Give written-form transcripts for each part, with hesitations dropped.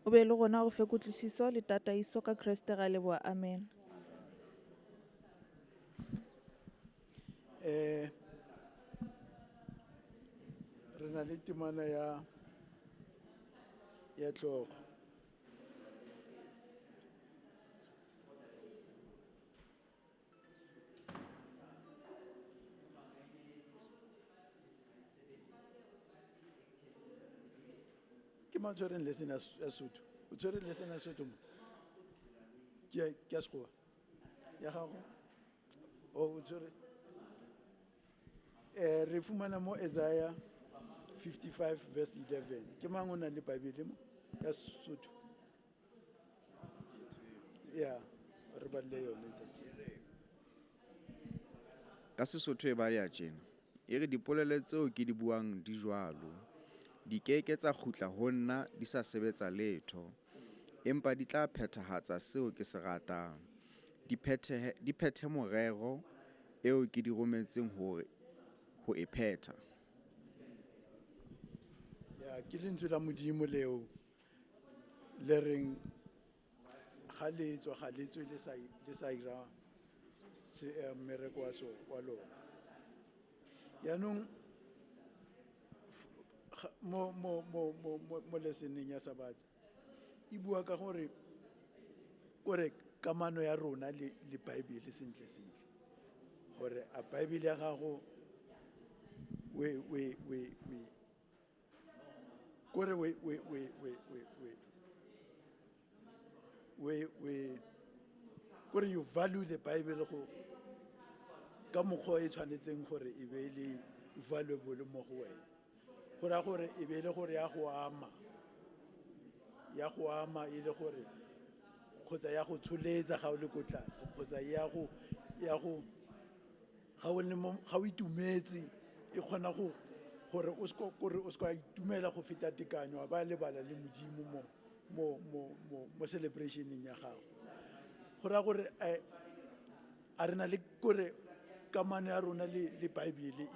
o be le gona go fe kutlwisiso le tataiso ka Kreste ga leboa. Amen. Re na le temana ya tlhogo. Ke mang tshwereng lesson ya Sotho? O tshwere lesson ya Sotho mo? Ke ya sekgowa ya gago? O tshwere re fumana mo Isaiah 55 verse 11. Ke mang o nang le Bible mo ya Sotho? Ya re balle yone ntate. Ka Sesotho e ba ya tjena, e re dipolelo tseo ke di buang di jwalo, di keke tsa kgutla ho nna di sa sebetsa letho, empa di tla phethahatsa seo ke se ratang, di phethe morero eo ke di rometseng ho e phetha. Ya ke lentswe la Modimo leo le reng ga le tswe le sa ira mmereko wa lona. Yaanong mo lesseneng ya Sabata e bua ka gore kamano ya rona le Bible sentle gore a Bible ya gago kore you value the Bible go ka mokgwa e tshwanetseng gore e be le valuable mo go wena, go raya gore e be le gore ya go ama e le gore kgotsa ya go tsholetsa ga o le ko tlase, kgotsa ga o itumetse e kgona gore o seka itumela go feta tekanyo a ba lebala le Modimo mo celebrationeng ya gago. Go raya gore a re na le kore kamano ya rona le Bible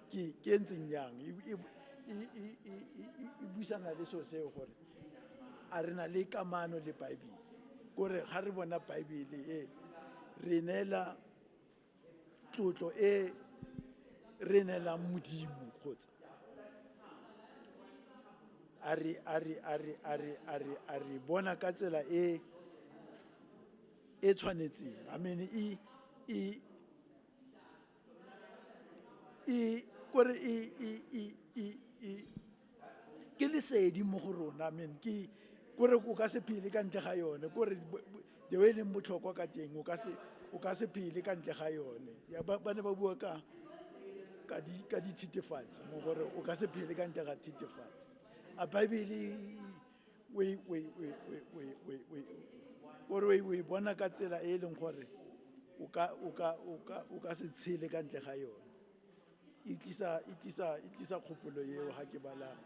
ke e ntseng yang e buisana le so seo gore a re na le kamano le Bible, kore ga re bona Bible re neela tlotlo re neelang Modimo, kgotsa a re bona ka tsela e tshwanetseng. I mean kore ke lesedi mo go rona. I mean kore o ka se phele ka ntle ga yone, kore the way e leng botlhokwa ka teng o ka se phele ka ntle ga yone. Ba ne ba bua ka dithethefatsi mo gore o ka se phele ka ntle ga thethefatsi. A Bible o e bona ka tsela e leng gore o ka se tshele ka ntle ga yone. E tlisa kgopolo eo ha ke bala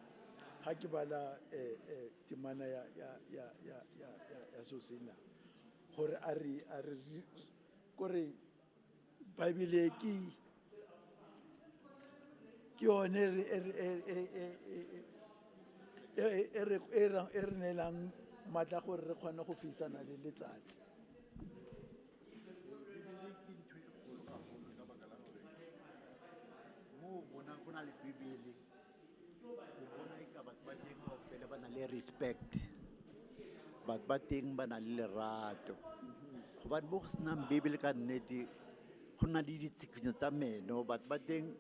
temana ya so sena gore a re kore Bible ke yone e re neelang maatla gore re kgone go feisana le letsatsi. Mo bona go na le Bibele o bona e ka batho ba teng kaofela ba na le respect, batho ba teng ba na le lerato, gobane mo go senang Bibele ka nnete go na le ditshikhinyo tsa meno. Batho ba teng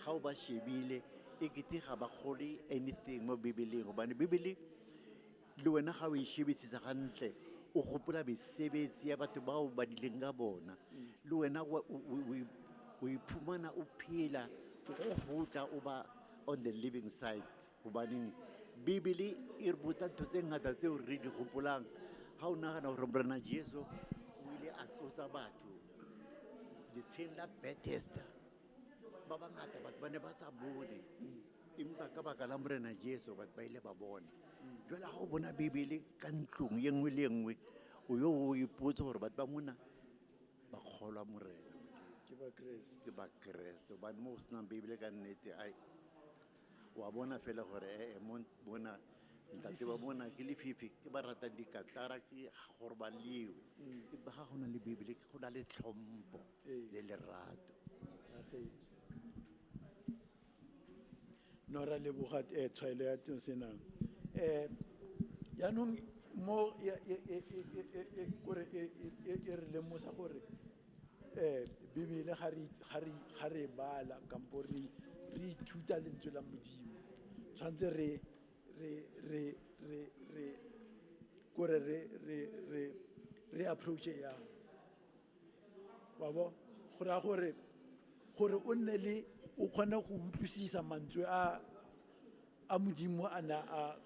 ga o ba shebile e kete ga ba kgole anything mo Bibeleng, gobane Bibele le wena ga o e shebisisa gantle o gopola mesebetsi ya batho bao ba dileng ka bona, le wena o iphumana o phela o gotla o ba on the living side, gobaneng Bibele e re botsa ntho tse ngata tseo re di gopolang. Ga o nagana gore Morena Jesu o ile a tsosa batho letsheng la Bethesda, ba bangata batho ba ne ba sa bone, empa ka baka la Morena Jesu batho ba ile ba bona. Jwale ga o bona Bibele ka ntlong ye nngwe le nngwe o yo o ipotsa gore batho ba mona ba kgolwa Morena ke ba Kreste, gobane mo go senang Bibele ka nnete wa bona fela gore mona ntate ba mona ke lefifi ke ba ratang dikatara ke gore ba lewe ke ba ga go na le bibele ke go na le tlhompho le lerato Nora leboga tshwaelo ya teng senang yaanong mo kore e re lemosa gore bibele ga re bala kampo re ithuta lentswe la modimo tshwanetse re approach yang wa bo go ra gore o nne le o kgone go utlwisisa mantswe a modimo ana a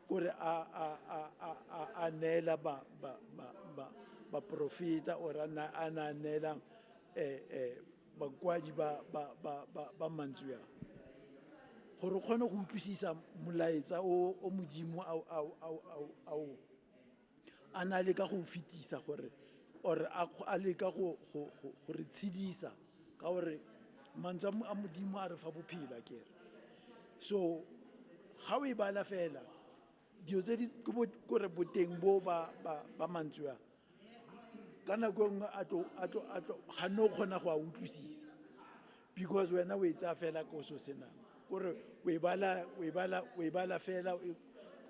gore a neela ba profeta or a na neela bakwadi ba mantswe a gore o kgone go utlwisisa molaetsa o modimo a na le ka go fetisa gore or a le ka go re tshedisa ka gore mantswe a modimo a re fa bophelo kere so ga o e bala fela dio tse di kore boteng bo ba mantswe a ka nako nngwe ga no kgona go a utlwisisa because wena o e tsaya fela ko so senang gore o e bala fela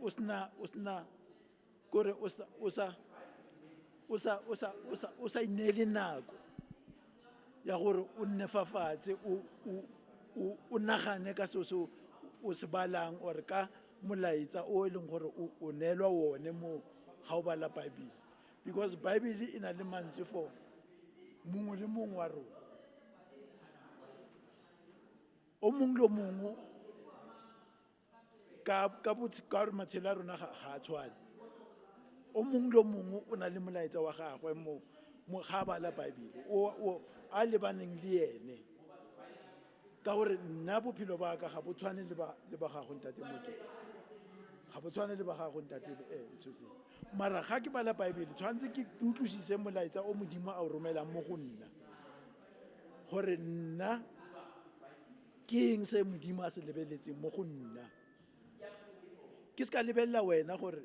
o sena gore o sa inele nako ya gore o nne fa fatshe o nagane ka so o se balang or ka molaetsa o e leng gore o neelwa wone mo ga o bala Bible because Bible e na le mantswe for mongwe le mongwe wa rona o mongwe le mongwe ka gore matshelo a rona ga a tshwane o mongwe le mongwe o na le molaetsa wa gagwe mo ga a bala Bible o a lebaneng le ene ka gore nna bophelo ba ka ga bo tshwane le ba gago ntate Mokete ga bo tshwane le ba gago ntate Tshoseng mara ga ke bala Bible tshwanetse ke utlwisise molaetsa o modimo a o romelang mo go nna gore nna ke eng se modimo a se lebeletseng mo go nna ke se ka lebelela wena gore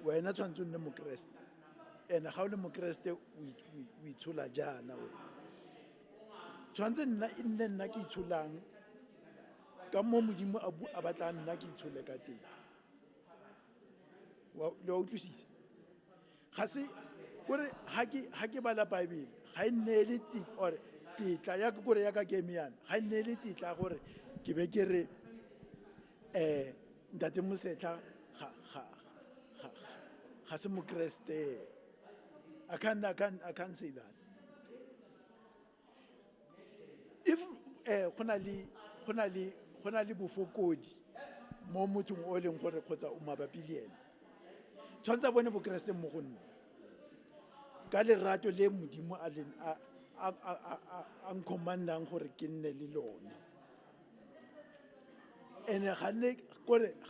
wena tshwanetse o nne mokeresete ene ga o le mokeresete o itshola jaana wena tshwanetse nna ke itsholang ka mo modimo a batla nna ke itshole ka teng le wa utlwisisa ga se kore ga ke bala Bible ga e nneele or tetla ya kore ya ka keme yana ga e nneele tetla gore ke be ke re ntate Mosetla ga se mokeresete I can't say that if go na le bofokodi mo mothong o leng gore kgotsa o mabapi le ene tshwanetse a bone bokeresete mo go nna ka lerato le modimo a ncommandang gore ke nne le lone ene ga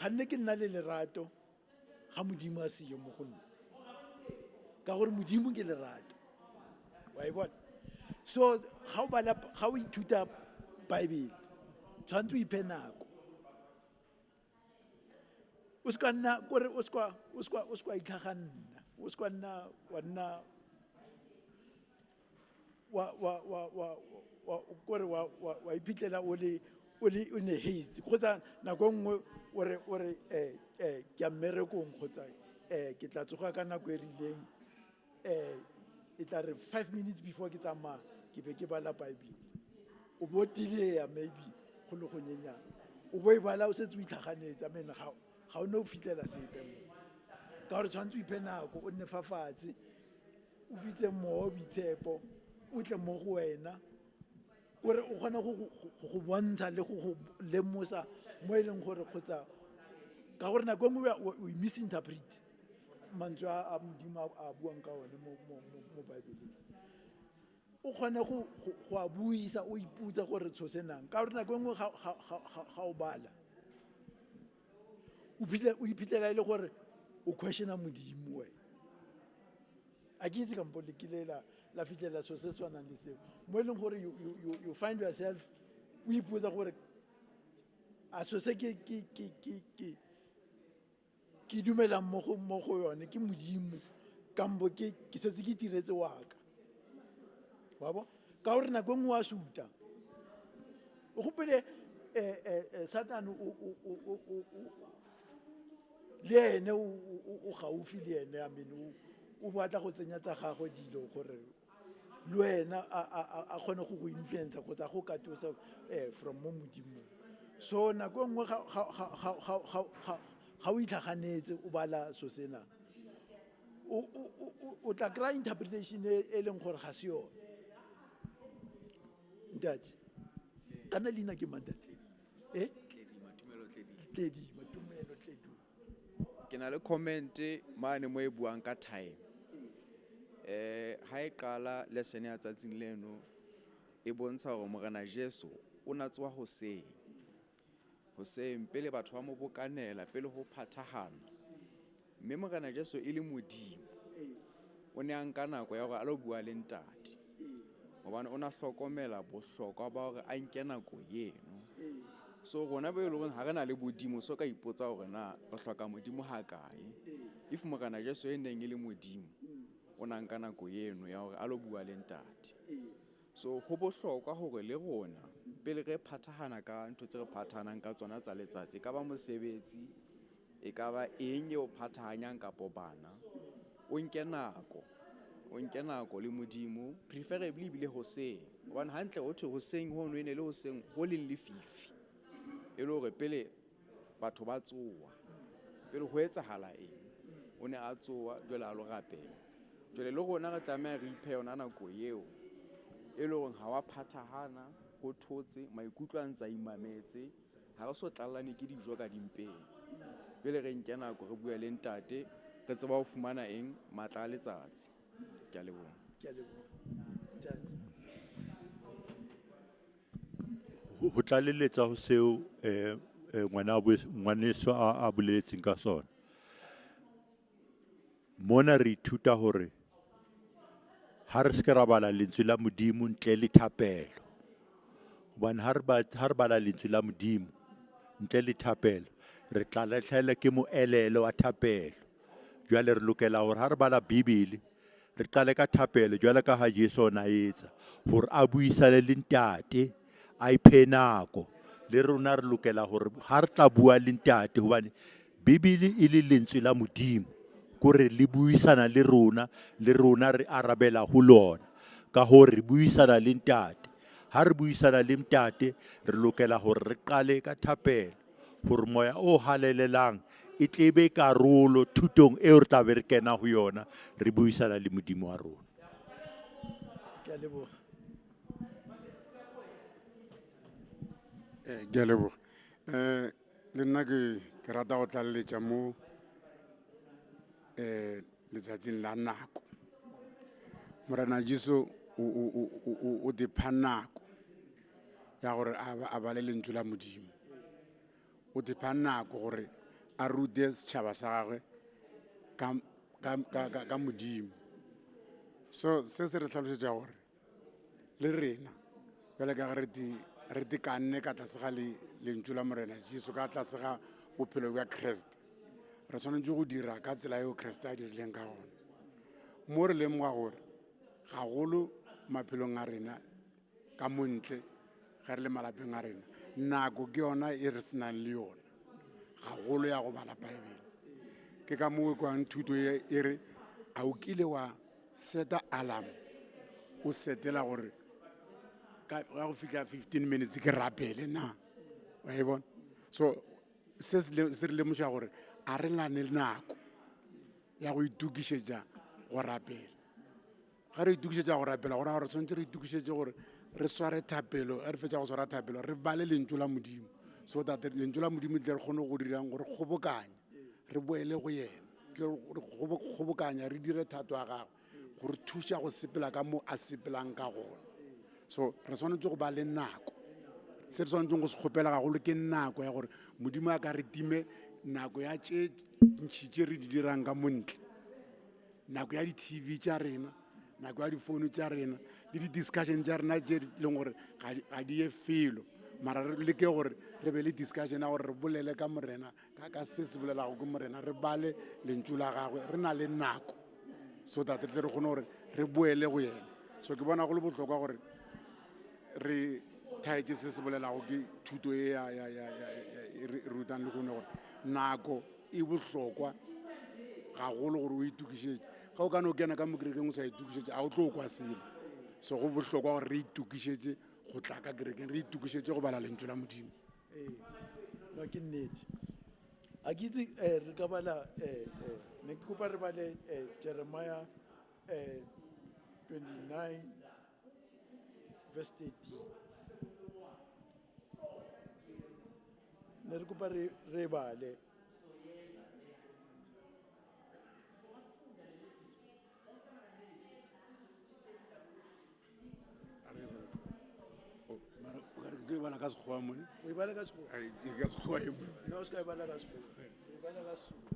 nne ke nna le lerato ga modimo a seyo mo go nna ka gore modimo ke lerato wa e bona so ga o ithuta Bible tshwanetse o iphe nako o ska nna kore o ska itlhaganna o ska nna wa nna kore wa iphitlhela o ne haste kgotsa nako nngwe ore ke a mmerekong kgotsa ke tla tsoga ka nako e rileng e tla re 5 minutes before ke tsamaya ke be ke bala Bible o bo tileya maybe go le go nyenyana o bo e bala o setse o itlhaganetsa mena ga o ne o fitlhela sepe mo ka gore tshwanetse o iphe nako o nne fa fatshe o bitse moo boitshepo o tle mo go wena gore o kgona go bontsha le go lemosa mo e leng gore kgotsa ka gore nako nngwe o misinterpret mantswe a modimo a buang ka one mo Bible o kgone go a buisa o iputsa gore tshosenang ka gore nako nngwe ga o bala o iphitlhela e le gore o questiona modimo wena a ke itse kampo le kile la fitlhela so se tshwanang le seo mo e leng gore you find yourself o ipotsa gore a so se ke dumelang mo go yone ke modimo kambo ke setse ke tiretse wa ka wa bo ka gore nako nngwe wa suta o gopele Satan le ene o gaufi le ene I mean o batla go tsenya tsa gagwe dilo gore le wena a kgone go influence go tsa go katosa from mo modimong so nako nngwe ga o itlhaganetse o bala so sena o tla kry interpretation e leng gore ga se yone ntate kana lina ke mandate Tledi Matumelo Tledu ke na le comment mane mo e buang ka time ha e qala lesson ya tsatsing leno e bontsha gore Morena Jesu o natswa hoseng pele batho ba mo bokanela pele ho phathahana mme Morena Jesu e le modimo o ne a nka nako ya gore a lo bua le ntate gobane o na hlokomela bohlokwa ba gore a nke nako eno so rona ba ile gore ha re na le bodimo so ka ipotsa gore na re hloka modimo ha kae if Morena Jesu e neng e le modimo o na nka nako eno ya gore a lo bua le ntate so ho bohlokwa gore le rona pele re phathahana ka ntho tse re phathanang ka tsona tsa letsatsi ka ba mosebetsi e ka ba eng o phathahanyang kapo bana o nke nako le modimo preferably bile hoseng hobane hantle ho thwe hoseng ho no ene le hoseng ho leng lefifi e le hore pele batho ba tsoa pele ho etsahala eng o ne a tsoa jwale a lo rapela jwale le rona re tlameha re iphe yona nako eo e le hore ha wa phathahana ho thotse maikutlo a ntsa imametse ha re so tlallane ke dijo ka dimpeng jwale re nke nako re bua le ntate re tseba ho fumana eng matla a letsatsi ke a leboha ho tlaleletsa ho seo ngwaneso a boleletseng ka sona mona re ithuta hore ha re se ke ra bala lentswe la modimo ntle le thapelo hobane ha re bala lentswe la modimo ntle le thapelo re tla latlhehelwa ke moelelo wa thapelo jwale re lokela hore ha re bala Bibele re qale ka thapelo jwale ka ha Jesu ona etsa hore a buisane le ntate a iphe nako le rona re lokela hore ha re tla bua le ntate hobane Bibele e le lentswe la modimo gore le buisana le rona re arabela ho lona ka hore re buisana le ntate ha re buisana le ntate re lokela hore re qale ka thapelo hore moya o halelelang e tlebe karolo thutong e re tla be re kena ho yona re buisana le modimo wa rona ke a leboha ke a leboga le nna ke rata go tlaleletša mo letsatsing la nako Morena Jesu o dipha nako ya gore a bale lentswe la modimo o dipha nako gore a rute setšhaba sa gagwe ka modimo so se re tlhalosetša gore le rena jale ka re tekanne ka tlase ga lentswe la Morena Jesu ka tlase ga bophelo bja Kreste re tshwanetse go dira ka tsela eo Kreste a dirileng ka gona mo re lemoga gore gagolo maphelong a rena ka montle ga re le malapeng a rena nako ke yona e re senang le yona gagolo ya go bala Baebele ke ka moo kwang thuto e re a o kile wa seta alarm o setela gore ka go fitlha 15 minutes ke rapele na wa e bona so se re lemoša gore a re lane nako ya go itukišetša go rapela ga re itukišetša go rapela gore re tshwanetse re itukišetše gore re sware thapelo re fetša go swara thapelo re bale lentswe la modimo so that lentswe la modimo tle re kgone go dirang gore kgobokanya re boele go yena re kgobokanya re dire thato ya gagwe gore thuša go sepela ka mo a sepelang ka gona so re tshwanetse go ba le nako se re tshwanetseng go se kgopela gagolo ke nako ya gore modimo a ka re time nako ya tše ntšhi tše re di dirang ka montle nako ya di-TV tša rena nako ya difounu tša rena le di-discussion tša rena tše leng gore ga di ye felo mara re leke gore re be le discussion ya gore re bolele ka morena ka se se bolelago ke morena re bale lentšu la gagwe re na le nako so that re tle re kgone gore re boele go yena so ke bona go le bohlokwa gore re thaetse se se bolelago ke thuto e re rutang le gone gore nako e bohlokwa gagolo gore o itukišetše ga o ka ne o kena ka mokerekeng o sa itukišetše ga o tlo o kwa selo so go bohlokwa gore re itukišetše go tla ka kerekeng re itukišetše go bala lentswe la modimo no ke nnete a ke itse re ka bala ne ke kopa re bale Jeremiah 29 verse 13 ne re kopa re bale ke bana ka sekgowa mone o e bala ka sekgowa ka sekgowa e mone no o se ka e bala ka sekgowa o e bala ka Sesotho.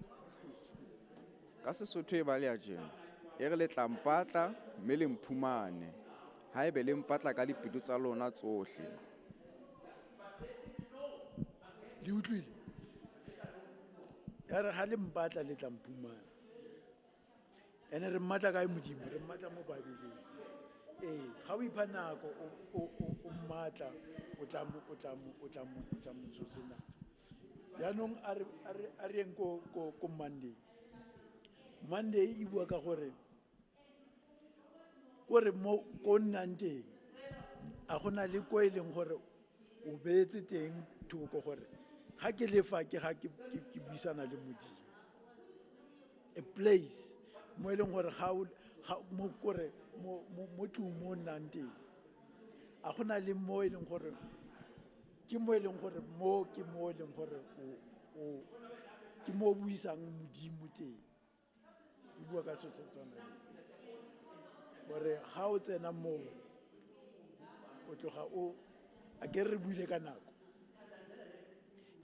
ka Sesotho e balea tjena e re le tla mpatla mme le mphumane ha ebe le mpatla ka dipelo tsa lona tsohle. le utlwile ya re ga le mpatla le tla mphumana ene re mmatla kae modimo re mmatla mo Bibeleng ga o ipha nako o mmatla o tla mo tshosena jaanong a re yeng ko Monday e bua ka gore mo ko nnang teng a gona le ko e leng gore o beetse teng thoko gore ga ke lefa ke ga ke buisana le modimo a place mo e leng gore mo tlong mo o nnang teng a gona le mo e leng gore ke mo e leng gore ke mo e leng gore ke mo o buisang modimo teng e bua ka so se tswana gore ga o tsena moo o tloga a ke re buile ka nako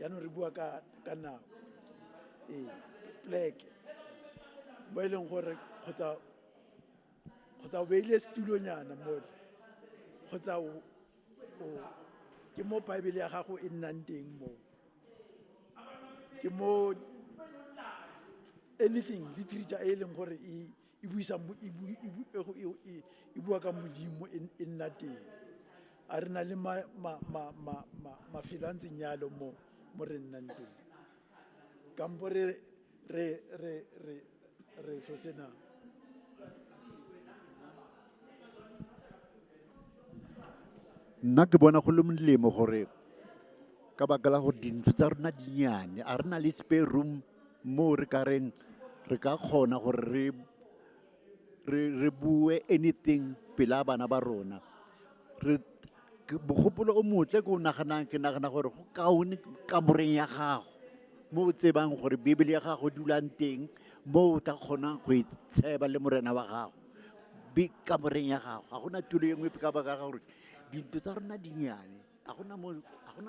yaanong re bua ka nako pleke mo e leng gore kgotsa o beile setulonyana mole kgotsa ke mo Bible ya gago e nnang teng moo ke mo anything literature e leng gore e buisa e bua ka modimo e nna teng a re na le mafelo a ntseng yalo mo re nnang teng kampo re so sena nna ke bona go le molemo gore ka baka la gore dintlo tsa rona dinnyane a re na le spare room mo re ka reng re ka kgona gore re bue anything pela bana ba rona mogopolo o motle ke o naganang ke nagana gore go kaone kamoreng ya gago mo o tsebang gore Bibele ya gago dulang teng mo o tla kgonang go itsheba le morena wa gago kamoreng ya gago ga gona tulo e nngwe ka baka ga gore dintlo tsa rona dinnyane ga gona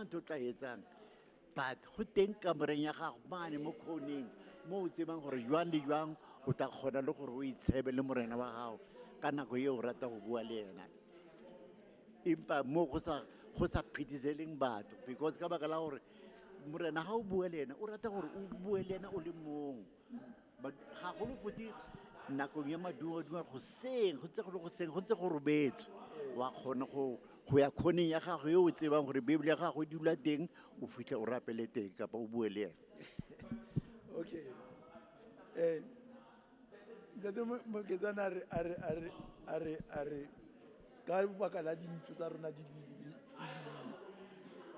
ntho o tla etsang but go teng kamoreng ya gago mane mo kgoneng mo o tsebang gore jwang le jwang o tla kgona le gore o itshebe le morena wa gago ka nako e o rata go bua le ena empa mo go sa phetiseleng batho because ka baka la gore morena ga o bua le ena o rata gore o bue le ena o le mong but ga golo goti nakong ya madungwadungwa goseng go ntse go robetswe wa kgona go ya kgoneng ya gago yo o tsebang gore Bibele ya gago e dula teng o fitlhe o rapele teng kapa o bue le ena okay ntate Moketsana a re ka baka la dintlo tsa rona di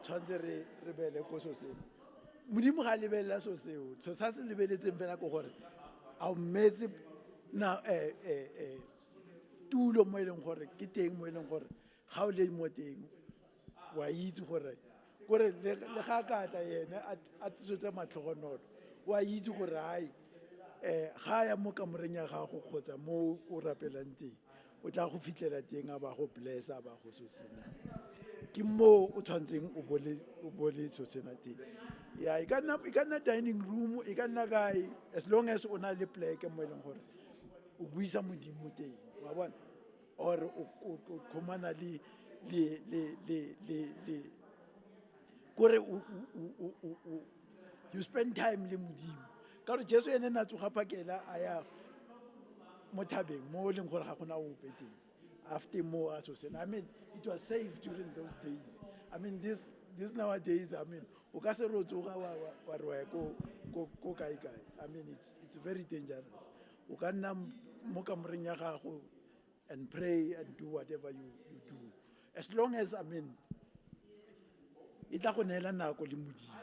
tshwanetse re bele ko so seo modimo ga a lebelela so seo so sa se lebeletseng fela ko gore a o mmetse tulo mo e leng gore ke teng mo e leng gore ga o le mo teng wa itse gore le ga ka tla yena a tsotse matlhogonolo wa itse gore hai ga ya mo kamoreng ya gago kgotsa mo o rapelang teng o tla go fitlhela teng a ba go blessa ba go so sena ke mo o tshwantseng o bole so sena teng ya e ka nna dining room e ka nna kae as long as o na le pleke mo e leng gore o buisa modimo teng wa bona or o khomana kore you spend time le modimo ka gore jesu ene na tsoga phakela a ya mo thabeng mo e leng gore ga gona ope teng after mo a sosena. I mean, it was safe during those days. I mean, this nowadays, I mean, o ka se ro tsoga wa re wa ya ko kae. I mean, it's very dangerous. O ka nna mo kamoreng ya gago and pray and do whatever you do. As long as, I mean, e tla go neela nako le modimo.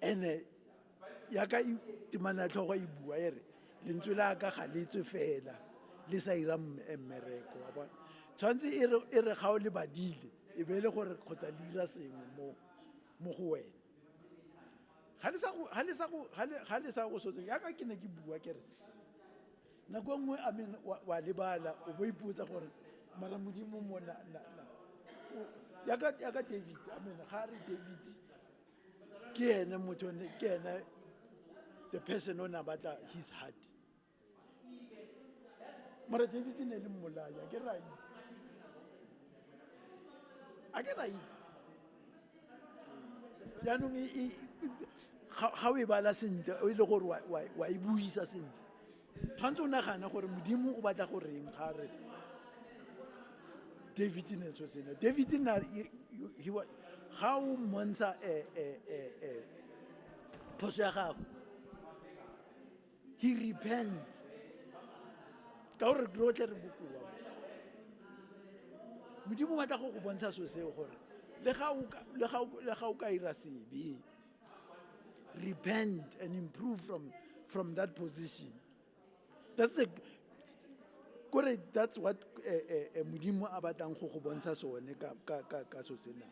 And ya ka temana tlhogo e bua ere lentswe la ka ga le tswe fela le sa ira mmereko wa bona. Tshwantse e re ga o le badile e be le gore kgotsa le ira sengwe mo go wena. Ga le sa go sotse ya ka ke ne ke bua ke re nako nngwe I mean wa lebala o bo ipotsa gore mara modimo mo ya ka David. I mean ga re David ke ene motho ke ene the person o na batla his heart. Mara David ne le mmolaya ke right. A ke right. Yaanong ga o e bala sentle o ile gore wa e buisa sentle. Tshwantse o nagana gore modimo o batla go reng ga re David ne tsotsena. David na he was how monsa phoso ya gago. He repents. Ka gore re tle re bokoa. Modimo batla go bontsha so seo gore le ga o ka ira sebe. Repent and improve from that position. That's what modimo a batlang go bontsha sone ka so sena.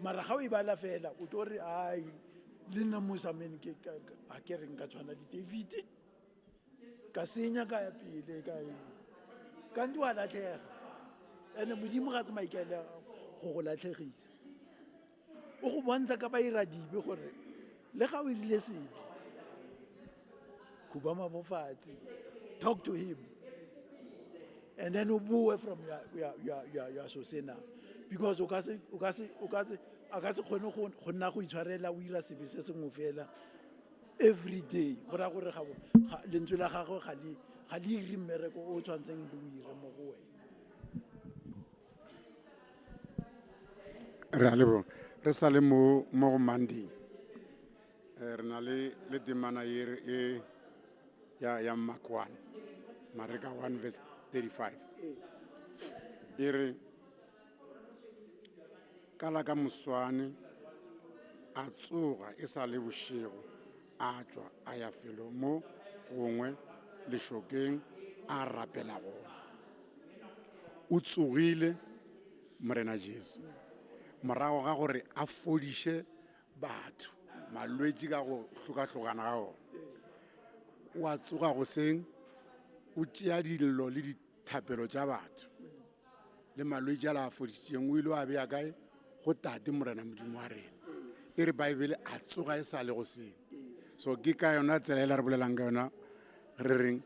Mara ga o e bala fela o tlo re ai le nna mo samene ke a ke reng ka tshwana le David ka senya ka ya pele ka ndi wa latlhega ene modimo ga tsama ikela go latlhegisa o go bontsha ka ba ira dibe gore le ga o ile sebe kubama bofatsi talk to him and then o bue from your sosena because o ka se a ka se kgone go nna go itshwarela o ira sebe se sengwe fela every day gora gore ga lentswe la gago ga le ire mmereko o tshwantseng le o ire mo go wena. Re a lebo re sa le mo go manding re na le temana e ya Mark 1 Mareka 1 verse 35 e re ka la ka moswane a tsoga e sa le bošego a tswa a ya felo mo gongwe lešokeng a rapela gona. O tsogile morena Jesu morago ga gore a fodiše batho malwetši ka go hlokahlokana ga ona. O a tsoga goseng o tšea dillo le dithapelo tša batho le malwetši a la fodišitšeng o ile a beya kae go tate morena modimo wa rena. E re baebele a tsoga e sa le goseng. So ke ka yona tsela e la re bolelang ka yona re reng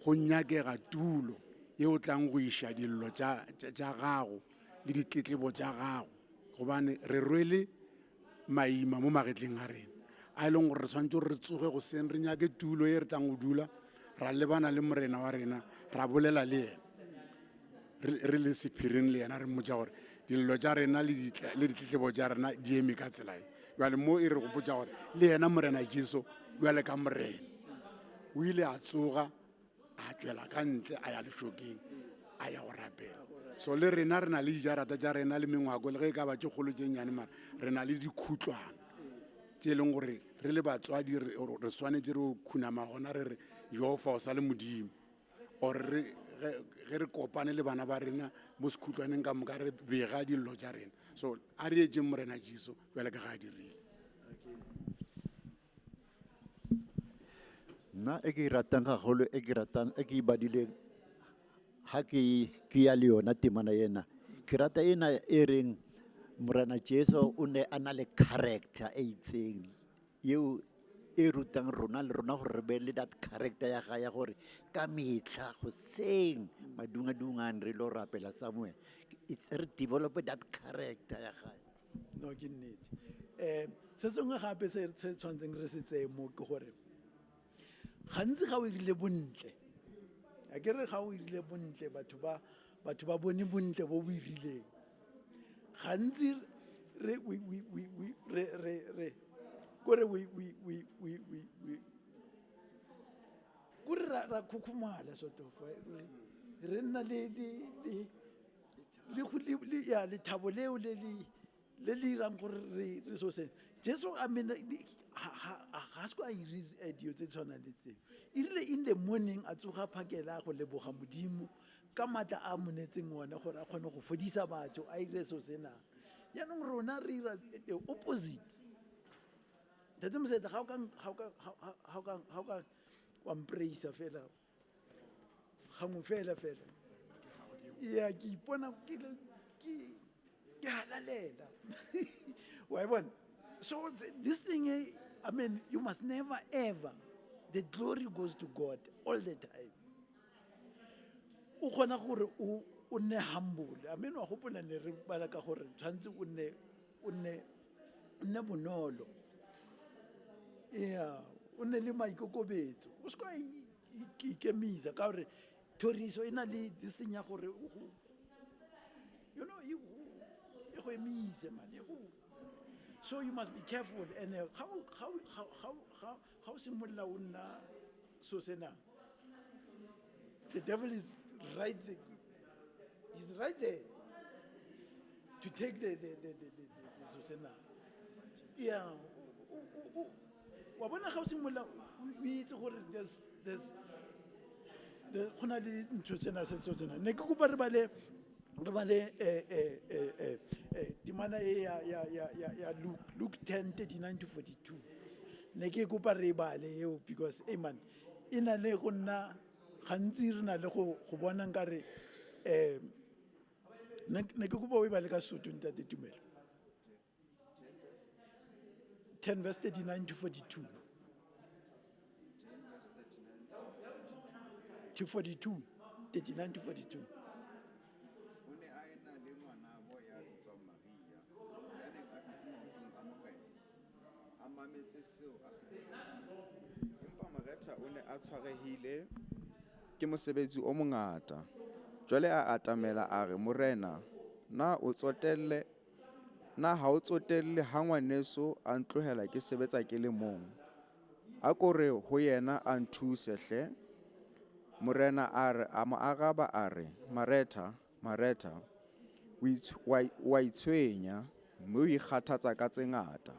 go nyakega tulo ye o tlang go iša dillo tša gago le ditletlebo tša gago gobane re rwele maima mo magetleng a rena a e leng gore re tshwanetse re tsoge goseng re nyake tulo ye re tlang go dula ra lebana le morena wa rena ra bolela le ena re le sephiring le yena re mmotša gore dillo tša rena le ditletlebo tša rena di eme ka tsela e jale mo e re go potša gore le yena morena Jesu jale ka morena o ile a tsoga a tšwela ka ntle a ya lešokeng a ya go rapela. So le rena re na le dijarata tša rena le mengwako le ge e ka ba tše kgolo tše nnyane mara re na le dikhutlwana tše e leng gore re le batswadi re swanetse re o khunama gona re re Jehova o sa le modimo or ge re kopane le bana ba rena mo sekhutlwaneng ka moka re bega dillo tša rena. So a re etseng morena Jesu jale ka ga a dirile. Nna e ke ratang gagolo e ke ibadileng ha ke ya le yona temana ena ke rata ena e reng morena Jesu o ne a na le character e itseng yeo e rutang rona le rona gore re be le that character ya ga ya gore ka metlha goseng madungadungane re lo rapela somewhere re develop that character ya gae. no ke nnete se sengwe gape se tshwanetseng re se tseye mo ke gore gantsi ga o irile bontle a ke re ga o irile bontle batho ba bone bontle bo bo irileng gantsi kore ra khukhumala sort of re nna ya lethabo leo le le irang gore re so se jesu I mean ga se ko a ire dio tse tshwana le tseo irile in the morning a tsoga phakela go leboga modimo ka matla a monetseng ona gore a kgone go fodisa batho a ire so senang yaanong rona re ira the opposite tate Moseta how ka wa mpraisa fela gangwe fela ya ke ipona ke halalela wa bona so this thing I mean you must never ever the glory goes to God all the time o kgona gore o nne humble I mean wa gopola ne re bala ka gore tshwantse o nne bonolo o nne le maikokobetso o se ka ikemisa ka gore thoriso e na le this thing ya gore you know e go emise man so you must be careful and how simolla o nna so sena the devil is right there. He's right there to take the so sena yeah wa bona ga o simolla o itse gore there's khona le ntho tsena se tsena ne ke kopa re bale timana ya Luke 10:39-42 ne ke kopa re bale eo because man ina le go nna gantsi re na le go bona nkare ne ke kopa o bale ka Sotho ntate Tumelo 10:39-42 to 42 39-42 o ne a ena le ngwanabo ya bitswang Maria ya neng a dutse maotong a morena a mametse seo a se buang empa Moretha o ne a tshwarehile ke mosebetsi o mongata jwale a atamela a re morena na ha o tsotelle ha ngwaneso a ntlohela ke sebetsa ke le mong a kore ho yena a nthuse hle morena a mo araba a re Maretha wa itshwenya mme o ikgathatsa ka tse ngata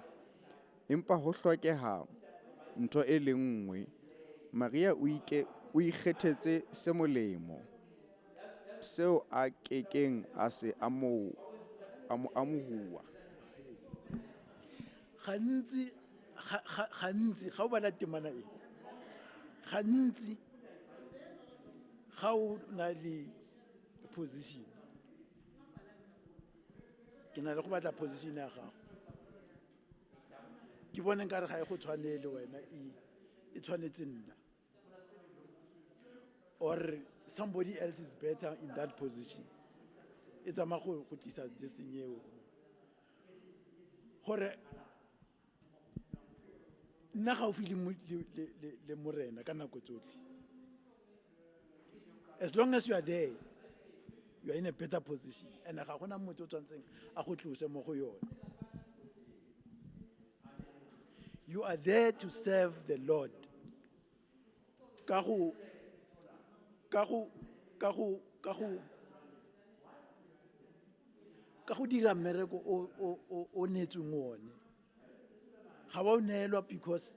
empa ho hlokeha ntho e le nngwe Maria o ikgethetse se molemo seo a kekeng a se amohua gantsi ga o bala temana e gantsi ga o na le position ke na le go batla position ya gago ke bone nkare ga e go tshwanele wena e tshwanetse nna or somebody else is better in that position e tsama go tlisa this thing eo gore nna gaufi le morena ka nako tsotlhe as long as you are there you are in a better position and ga gona motho o tshwantseng a go tlose mo go yone you are there to serve the Lord ka go dira mmereko o netsweng one ga wa o neelwa because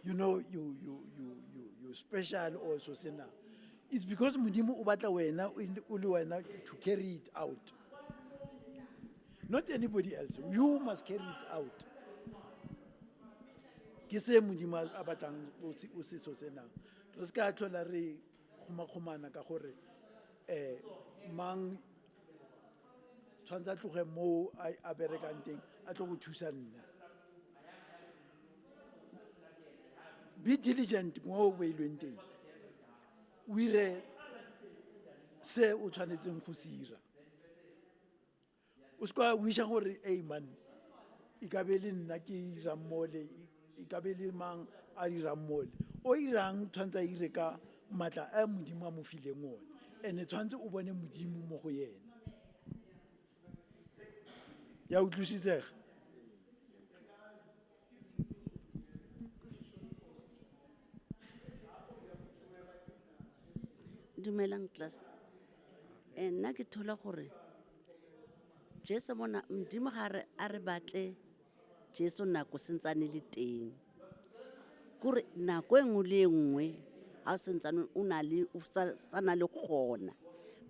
you know you special or so sena it's because modimo o batla wena o le wena to carry it out not anybody else you must carry it out ke se modimo a batlang o se so senang re ska tlhola re khumakhumana ka gore mang tshwantse a tloge mo a berekang teng a tlo go thusa nna be diligent mo o beilweng teng o ire se o tshwanetseng go se ira o ska wisha gore hey man e ka be le nna ke irang mole e ka be le mang a irang mole o irang tshwantse a ire ka matla a modimo a mo fileng one ene tshwantse o bone modimo mo go yena ya utlwisisega Dumelang class. Nna ke thola gore Jesu mona modimo ga a re batle Jesu nako sentsane le teng. Kore nako engwe le engwe a sentsane o sana le gona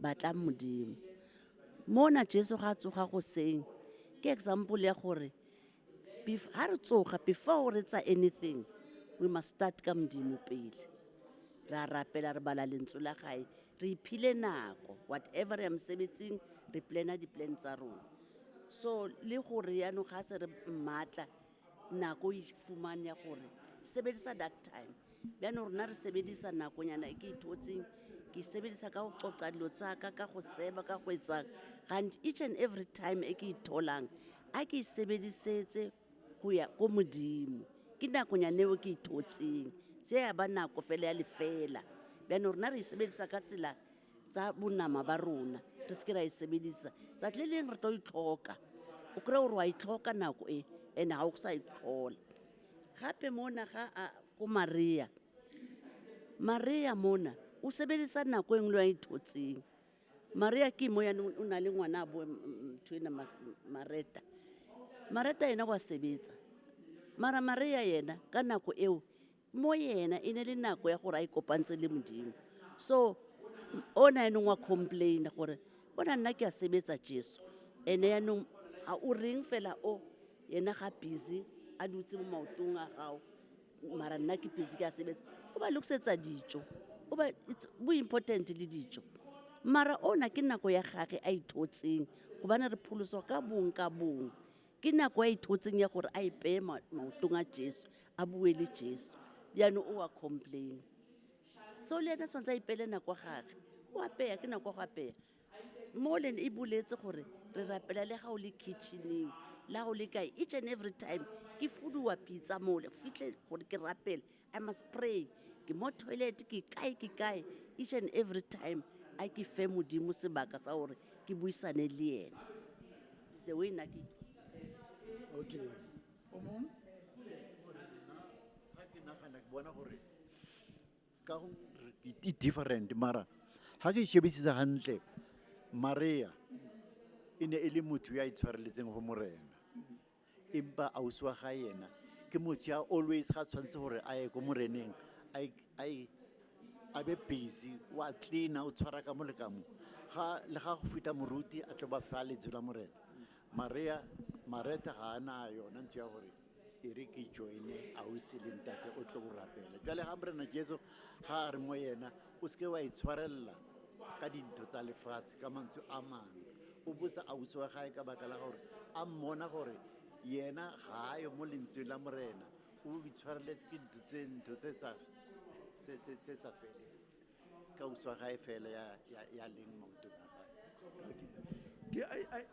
batla modimo. Mona Jesu ga tsoga go seng ke example ya gore ha re tsoga before re tsa anything we must start ka modimo pele. Ra rapela re bala lentswe la gae re iphile nako whatever re mosebetsing re plana di-plan tsa rona so le gore yaanong ga se re mmatla nako e fumane ya gore sebedisa that time yaanong rona re sebedisa nakonyana e ke ithotseng ke sebedisa ka go qoqa dilo tsaka ka go seba ka go etsang and each and every time e ke itholang a ke sebedisetse go ya go modimo ke nakonyana eo ke ithotseng se ya ba nako fela ya lefela bjano rona re sebedisa ka tsela tsa bonama ba rona re se ke ra e sebedisa tsa tleleng re tlo itlhoka o kry gore wa itlhoka nako e ene ga o sa itlhola gape mona ga go Maria mona o sebedisa nako engwe le wa ithotseng Maria ke mo yana o na le ngwana a boe mthwena Mareta yena wa sebetsa mara Maria yena ka nako eo mo yena e ne le nako ya gore a ikopantse le modimo so ona yaanong wa complain gore bona nna ke a sebetsa Jesu ene yaanong a o reng fela o yena ga busy a dutse mo maotong a gago mara nna ke busy ke a sebetsa o ba lokisetsa dijo bo important le dijo mara ona ke nako ya gage a ithotseng gobane re pholoso ka bong ke nako a ithotseng ya gore a ipeye maotong a Jesu a bue le Jesu bjano o a complain so le ena tshwantse a ipele nako gage o apeya ke nako go apeya mo le e boletse gore re rapela le ga o le kitcheneng la go le kae each and every time ke fuduwa pizza mole fitlhe gore ke rapele I must pray ke mo toilet ke kae each and every time a ke fe modimo sebaka sa gore ke buisane le yena is the way nna ke okay o mong bona gore ka go different mara ha ke shebisisa hantle Maria ene e le motho ya itshwareletseng go morena empa ausi wa ga yena ke motho ya always ga tshwantse gore a ye go moreneng a be busy wa clean o tshwara ka molekamo le ga go fita moruti a tlo ba fa letso la morena Mareta ga ana yona ntho ya gore e re ke joine ausi le ntate o tlo go rapela jwale ga morena Jesu ga re mo yena o se ke wa itshwarella ka dintho tsa lefatshe ka mantswe a mang o botsa ausi wa gae ka baka la gore a mmona gore yena ga yo mo lentswe la morena o itshwareletse ke ntho tse tsa fele ka ausi wa gae fela ya leng maotong a gae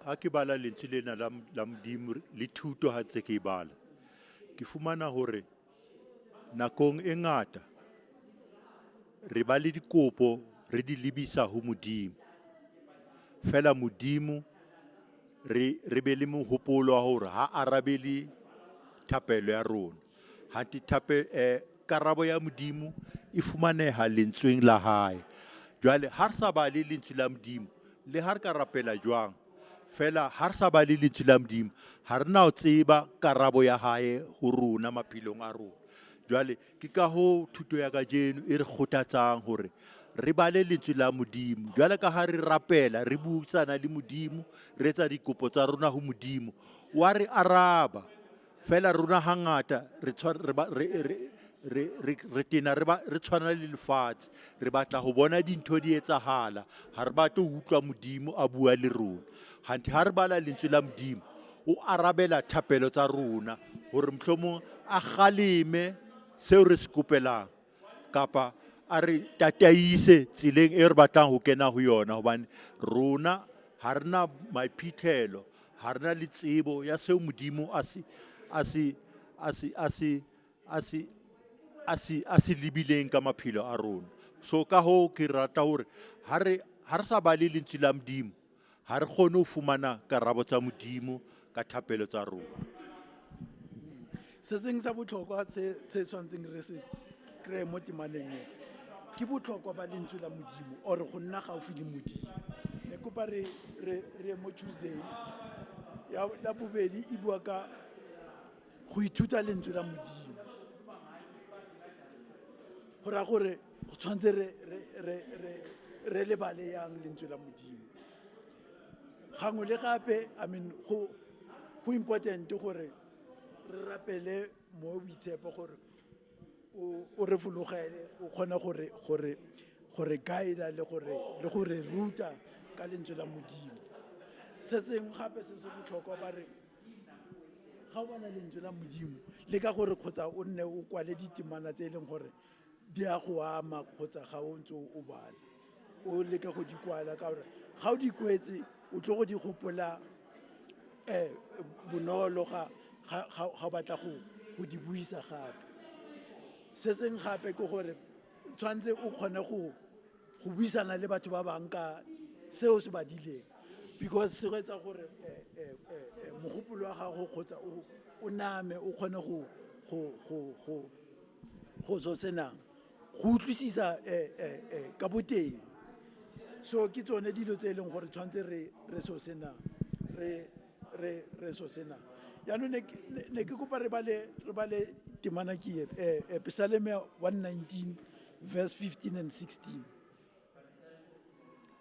ha ke bala lentswe lena la modimo le thuto ha tse ke bala ke fumana hore nakong e ngata re ba le dikopo re di lebisa ho modimo fela modimo re be le mohopolo wa hore ha arabele thapelo ya rona ha karabo ya modimo e fumaneha lentsweng la hae jwale ha re sa ba le lentswe la modimo le har ka rapela jwang fela har sa ba le lentswe la modimo ha rena o tseba karabo ya hae ho rona maphelong a rona jwale ke ka ho thuto ya ka jeno e re kgothatsang hore re bale lentswe la modimo jwale ka ha re rapela re buisana le modimo re etsa dikopo tsa rona ho modimo wa re araba fela rona hangata re tena re tshwana le lefatshe re batla ho bona dintho di etsahala ha re batle ho utlwa modimo a bua le rona hanti ha re bala lentswe la modimo o arabela thapelo tsa rona hore mohlomong a kgaleme seo re se kopelang kapa a re tataise tseleng e re batlang ho kena ho yona hobane rona ha re na maiphitlhelo ha re na le tsebo ya seo modimo a se lebileng ka maphelo a rona. So ka hoo ke rata hore ha re sa ba le lentswe la modimo ha re kgone ho fumana karabo tsa modimo ka thapelo tsa rona. Se seng sa botlhokwa se tshwantseng re se kreye mo temaneng e ke botlhokwa ba lentswe la modimo or go nna gaufi le modimo. Ne kopa re mo Tuesday ya bobedi e bua ka go ithuta lentswe la modimo go ra gore go tshwanetse re lebale yang lentswe la modimo gangwe le gape I mean go important gore re rapele mo boitshepo gore o re fologele o kgona gore guide le gore ruta ka lentswe la modimo. Se sengwe gape se se botlhokwa ba re ga o bona lentswe la modimo le ka gore kgotsa o nne o kwale ditemana tse e leng gore di a go ama kgotsa ga o ntse o bala o leke go di kwala ka gore ga o di kwetse o tlo go di gopola bonolo ga o batla go di buisa gape. Se seng gape ke gore tshwanetse o kgone go buisana le batho ba bang ka seo se badileng because se go etsa gore mogopolo wa gago kgotsa o name o kgone go so senang go utlwisisa ka boteng. So ke tsone dilo tse e leng gore tshwanetse re so senang re so senang yaanong ne ke kopa re bale temana ke Psalm 119 verse 15 and 16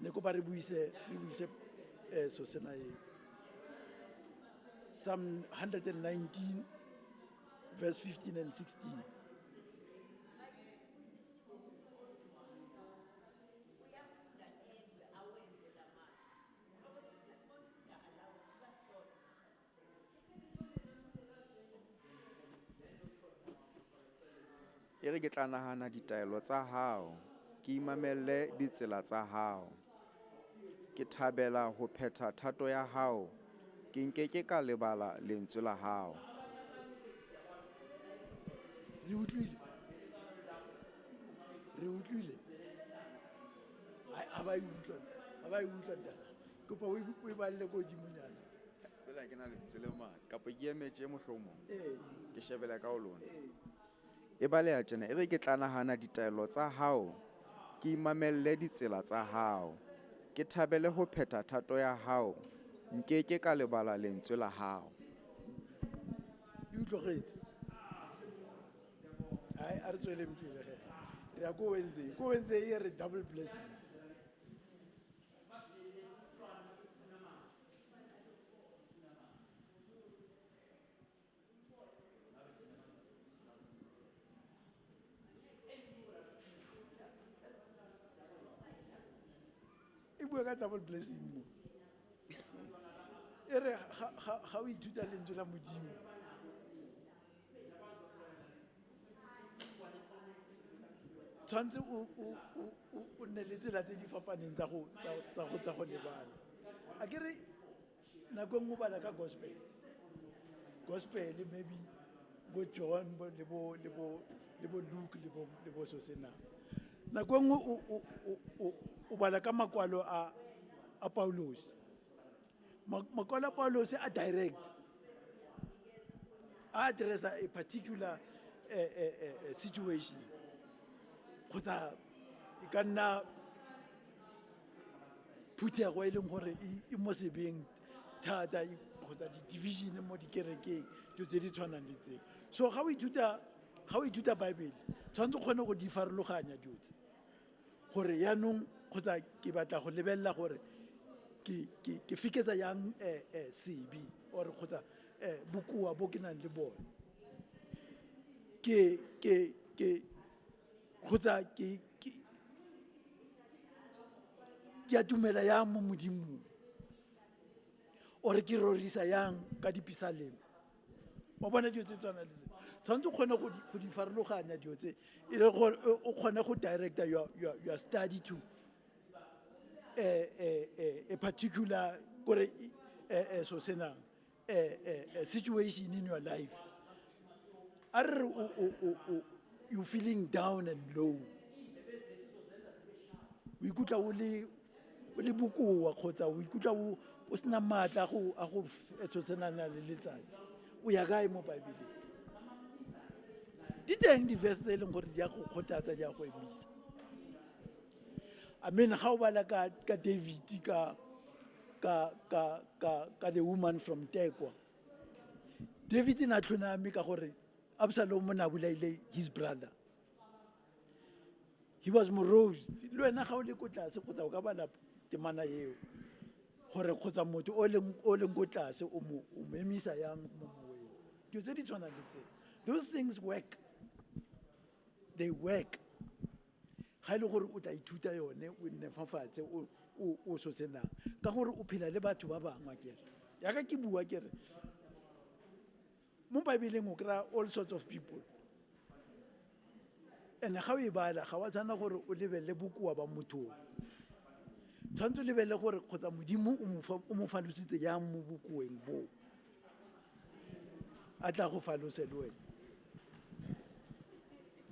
ne kopa re buise so sena e Psalm 119 verse 15 and 16. E re ke tla nahana ditaelo tsa hao, ke imamelle ditsela tsa hao, ke thabela ho phetha thato ya hao, ke nkeke ka lebala lentswe la hao. Re utlwile ha ba e utlwa ntate kopa o e balle ko dimonyana Fela ke na lentswe le mane kapa ke emetse mohlomong ke shebela ka ho lona. E baleha tjena e re ke tla nahana ditaelo tsa hao, ke imamelle ditsela tsa hao, ke thabele ho phetha thato ya hao, nkeke ka lebala lentswe la hao. di utlwagetse hai a re tsweleng pele ge re ya ko Wednesday e re double blessing. E bua ka double blessing mo e re ga o ithuta lentswe la modimo tshwanetse o nne le tsela tse di fapaneng tsa go lebala a ke re nako nngwe bala ka gospel maybe bo John le bo Luke le bo so senang nako nngwe o bala ka makwalo a Paulos. Makwalo a Paulos a direct a address a particular situation kgotsa e ka nna phuthego e leng gore e mo sebeng thata kgotsa di-division mo dikerekeng dio tse di tshwanang le tse. So ga o ithuta Bible tshwanetse o kgone go di farologanya dio tse gore yaanong kgotsa ke batla go lebelela gore ke fiketsa yang sebi or kgotsa bokoa bo ke nang le bone kgotsa ke a tumela yang mo modimong or ke rorisa yang ka dipisalemo wa bona dio tse tswana le tse tshwanetse o kgone go di farologanya dio tse e le gore o kgone go director your study to a particular kore so senang a situation in your life. Are you feeling down and low? O ikutlwa o le bokoa kgotsa o ikutlwa o sena maatla a go etsotsena le letsatsi. O ya gae mo Bibeleng? Di teng di-verse tse e leng gore di a go kgothatsa, di a go emisa. I mean, ga o bala ka David ka the woman from Tekwa. David na tlhoname ka gore Absalom o na bolaile his brother. He was morose. Le wena ga o le ko tlase kgotsa o ka bala temana eo gore kgotsa motho o leng ko tlase o mo emisa yang mo moeng. Dio tse di tshwana le tse. Those things work. They work. Ga ile gore o tla ithuta yone o nne fafatshe o so senang ka gore o phela le batho ba bangwe kere ya ka ke bua kere mo Bibeleng o kry all sorts of people, and ga o e bala ga wa tshwana gore o lebelle bokoa ba motho tshwanetse o lebelle gore kgotsa modimo o mo falositse yang mo bokoeng bo a tla go falose le wena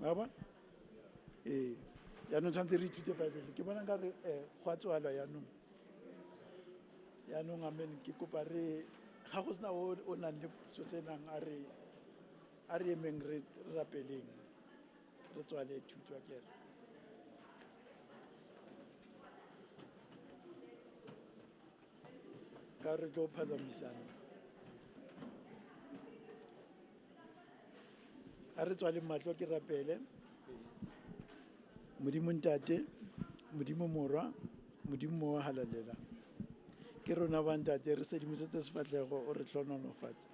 wa bona yaanong tshwanetse re ithute Bible. Ke bona nka re go a tswalwa yaanong amen. Ke kopa re ga go sena o nang le so senang a re emeng re rapeleng re tswale thuto a kere ka re tlo phazamisana a re tswale matlo ke rapele. Modimo ntate, Modimo morwa, Modimo wa halalela. Ke rona ba ntate re sedimosetse sefatlego o re tlhonolofatse.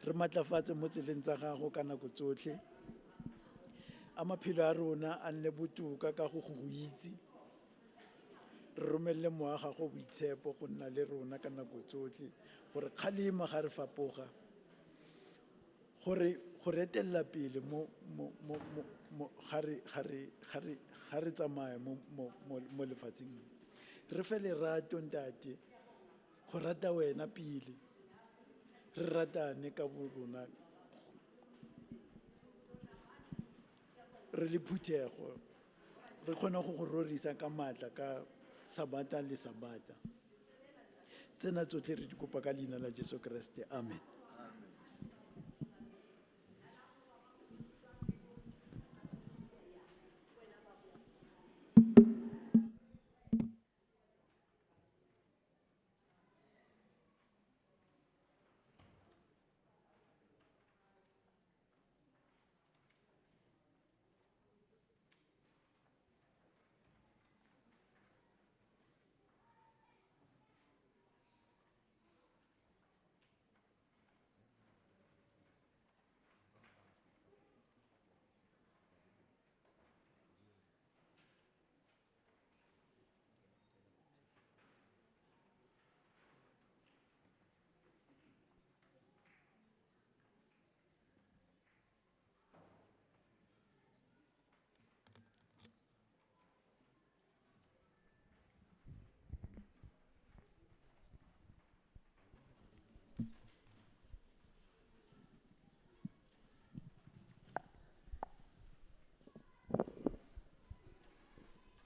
Re matlafatse mo tseleng tsa gago ka nako tsotlhe. A maphelo a rona a nne botoka ka go itse. Re romelle moya ga go boitshepo go nna le rona ka nako tsotlhe gore kgalema ga re fapoga gore go retella pele mo ga re tsamaya mo lefatsheng re fe lerato ntate go rata wena pele re ratane ka bo rona re le phuthego re kgona go rorisa ka matla ka sabata le sabata. Tsena tsotlhe re di kopa ka leina la Jesu Kriste, amen.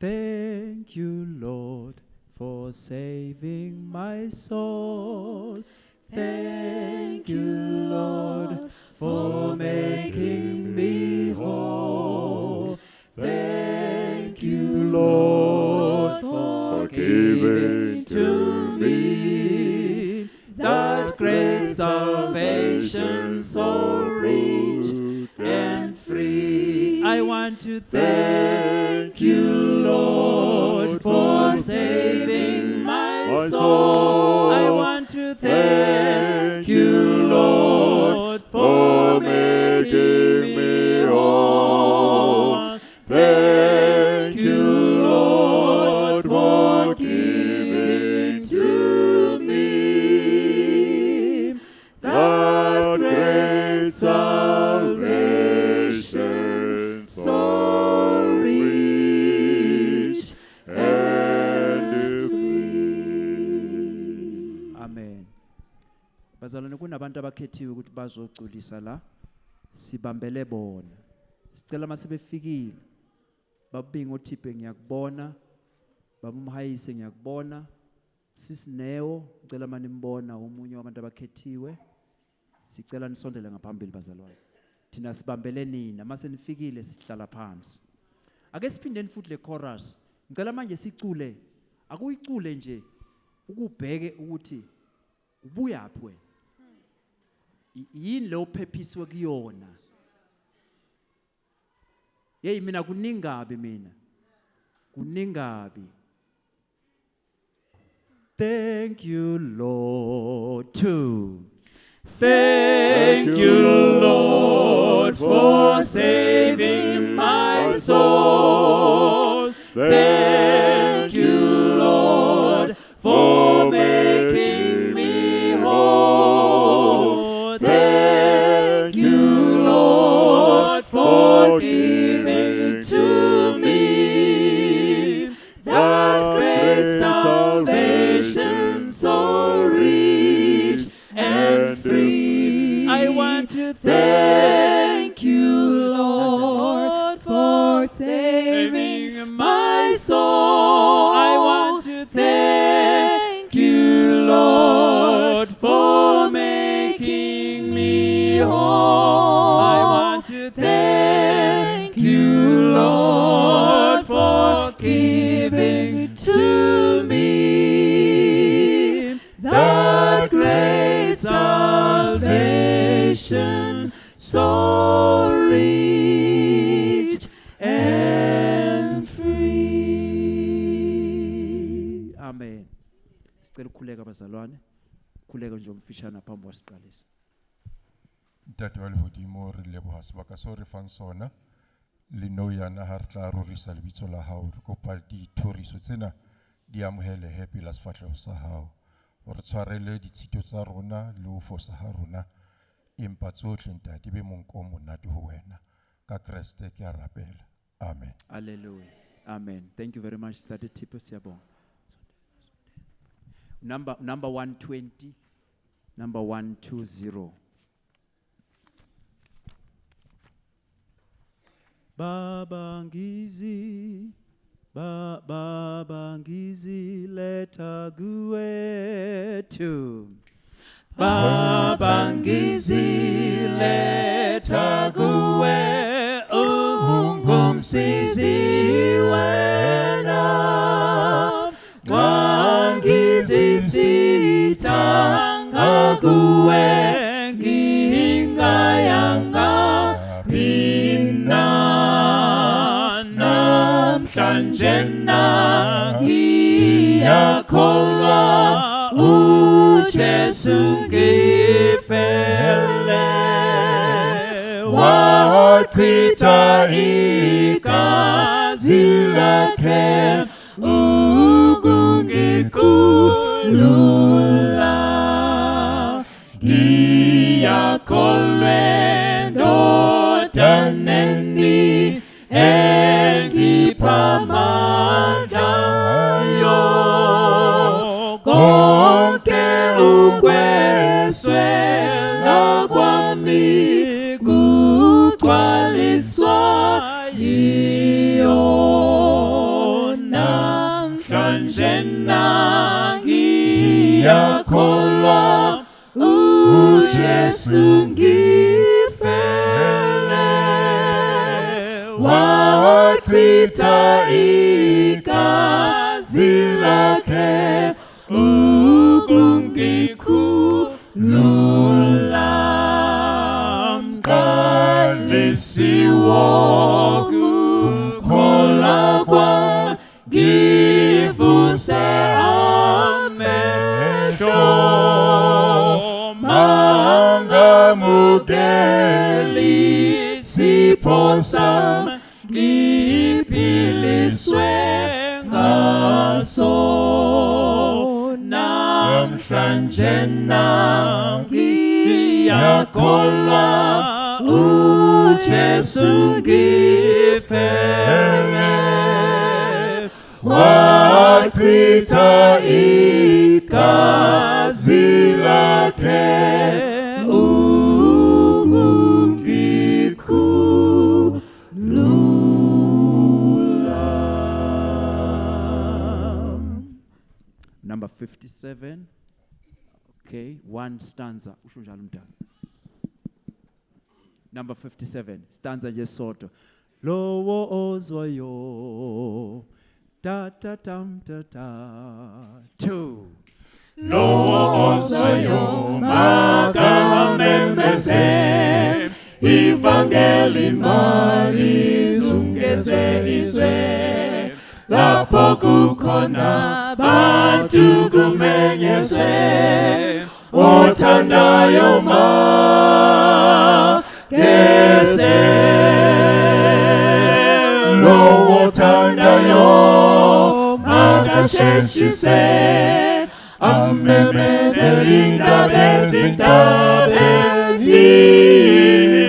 Thank you, Lord, for saving my soul. Thank you, Lord, for making me whole. Thank you, Lord, for giving to me that great salvation so rich and free. I want to thank you, Lord, for saving my soul. I want to thank you, Lord, for making me whole. Thank you, Lord, for giving to me Amen. Bazalwane kunabantu abakhethiwe ukuthi bazogculisa la. Sibambele bona. Sicela mase befikile. Babinga uThiphe ngiyakubona. Babumhayise ngiyakubona. Sisineo ngicela manje nimbona umunye wabantu abakhethiwe. Sicela nisondele ngaphambili bazalwane. Thina sibambele nina mase nifikile sihlala phansi. Ake siphindeni futhi le chorus. Ngicela manje sicule. Akuyicule nje ukubheke ukuthi ubuyaphi wena. Yini lo phephiswe kuyona. Hey mina kuningabi mina. Kuningabi. Thank you Lord too. Thank you Lord for saving my soul. Thank you Lord for making me whole. Thank you Lord for giving to me that great salvation so rich and free. I want to thank you Lord for saving my soul. I want to thank you Lord for making me whole. I want to thank you Lord for giving to me that great salvation so rich and free. Amen. Sicela ukukhuleka bazalwane. Khuleka nje umfishana phambi kwasiqalisa. Ntate wa lehodimo re leboha sebaka seo re fang sona le nou yana ha re tla rorisa lebitso la hao re kopa dithoriso tsena di amohele he pela sefatleho sa hao re tshwarele ditshito tsa rona le ho fosa ha rona empa tsohle ntate be monko monate ho wena ka Kriste ke a rapela amen. Hallelujah. Amen. Thank you very much Tata Thiphe siyabonga. Number 120. Number 120. Baba ngizi Baba ngizi leta guetu. Baba ngizi leta gue ungumsizi wena. Wangizi sitanga gue nginga yanga pina. Namhlanjena ngiyakholwa uJesu ngifele wachitha igazi lakhe ukungikhulula ngiyakholwa ndodaneni engiphamandlayo konke ukweswela kwami kugcwaliswa yiyo namhlanje ngiyakholwa uJesu ngifele wachitha igazi lakhe ukungikhulula mqalisiwo kukholwa kwami ngivuse amehlo mangamukeli sipho sami ngiphiliswe ngaso namhlanje ngiyakholwa uJesu ngifele Wachita igazi lakhe Number 57. Okay, one stanza. Usho njalo umdala. Number 57, stanza nje sodwa. Lowo ozwayo, ta ta tam ta ta. 2. Lowo ozwayo makamemeze Ivangeli mali zungeze izwe Lapho kukhona bantu kumenyezwe Othandayo magese Lowo othandayo magasheshise Amemeze indaba ezintabeni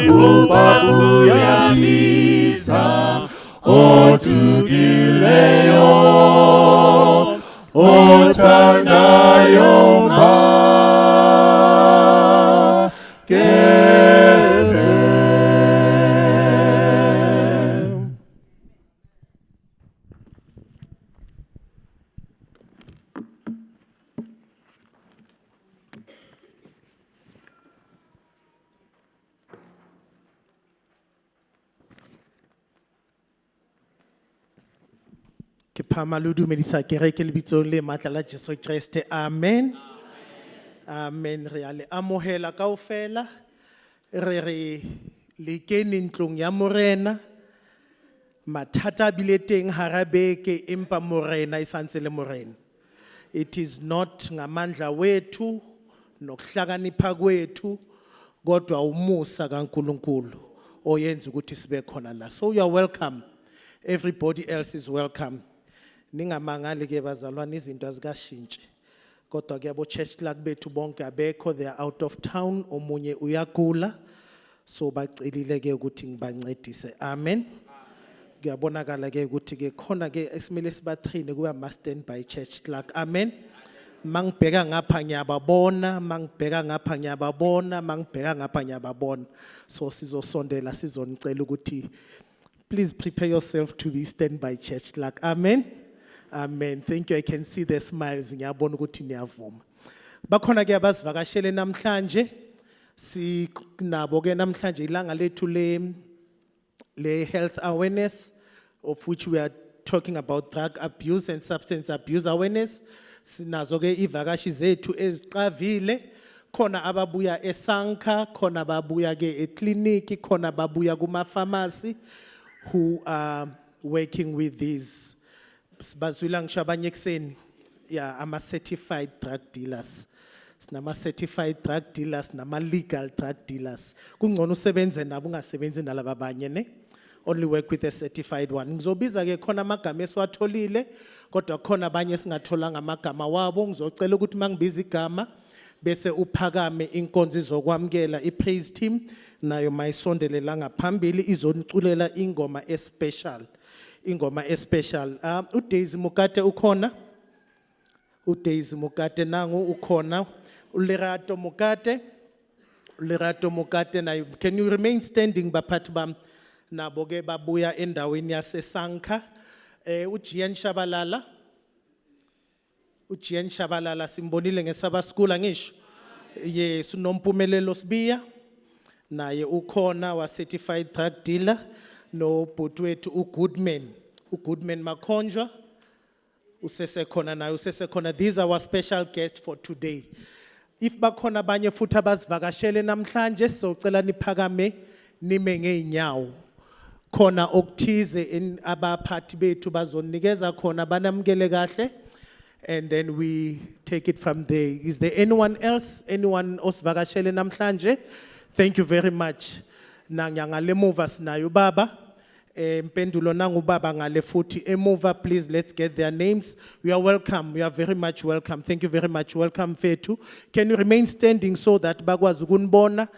Ubabu yabiza otukileyo Othandayo Ke phama le dumedisa kereke lebitsong le matla la Jesu Kriste. Amen. Amen. Re a le amohela kaofela. Re le kene ntlong ya morena. Mathata a bile teng hara beke empa morena e santse le morena. It is not ngamandla wethu nokuhlakanipha kwethu kodwa umusa kaNkulunkulu oyenza ukuthi sibe khona la. So you are welcome. Everybody else is welcome. Ningamangali ke bazalwane izinto azikashintshi. Kodwa ke abo church clerk bethu bonke abekho, they are out of town, omunye uyagula. So bacelile ke ukuthi ngibancedise. Amen. Kuyabonakala ke ukuthi ke khona ke esimele sibatrine kuba ma standby church clerk. Amen. Mangibheka ngapha ngiyababona, mangibheka ngapha ngiyababona, mangibheka ngapha ngiyababona. So sizosondela sizonicela ukuthi please prepare yourself to be standby church clerk. Amen. Amen. Thank you. I can see the smiles. Ngiyabona ukuthi niyavuma. Bakhona ke abasivakashele namhlanje. Sinabo ke namhlanje ilanga lethu le health awareness, of which we are talking about drug abuse and substance abuse awareness. Sinazo ke ivakashi zethu eziqavile. Khona ababuya eSanka, khona babuya ke ekliniki, khona babuya kuma pharmacy who are working with these. Bazwila ngisho abanye ekseni, yeah, ama certified drug dealers. Sinama certified drug dealers, nama legal drug dealers. Kungcono usebenze nabo ungasebenzi nalabo abanye ne. Only work with a certified one. Ngizobiza ke khona amagama esiwatholile, kodwa khona abanye singatholanga amagama wabo. Ngizocela ukuthi mangibiza igama bese uphakame inkonzo izokwamkela ipraise team nayo mayisondelela ngaphambili izoniculela ingoma especial. Ingoma especial. uDaisy Mukate ukhona? uDaisy Mukate nangu ukhona. uLerato Mukate. uLerato Mukate nayo. Can you remain standing baphathi bam? Nabo ke babuya endaweni yaseSanka. uJian Shabalala. uJian Shabalala simbonile ngesaba school ngisho. Yes, unompumelelo Sibiya. Naye ukhona wa certified drug dealer. No butwethu uGoodman. uGoodman Makhonjwa. Usesekhona naye usesekhona. These are our special guests for today. If bakhona abanye futhi abasivakashele namhlanje socela niphakame nime ngeenyawo. Khona okuthize abaphathi bethu bazonikeza khona banamkele kahle. And then we take it from there. Is there anyone else? Anyone osivakashele namhlanje? Thank you very much. Ngalemuva sinayo baba. Mpendulo nangu baba ngale futhi emuva. Please let's get their names. We are welcome. We are very much welcome. Thank you very much. Welcome Fetu. Can you remain standing so that bagwazi ukunibona?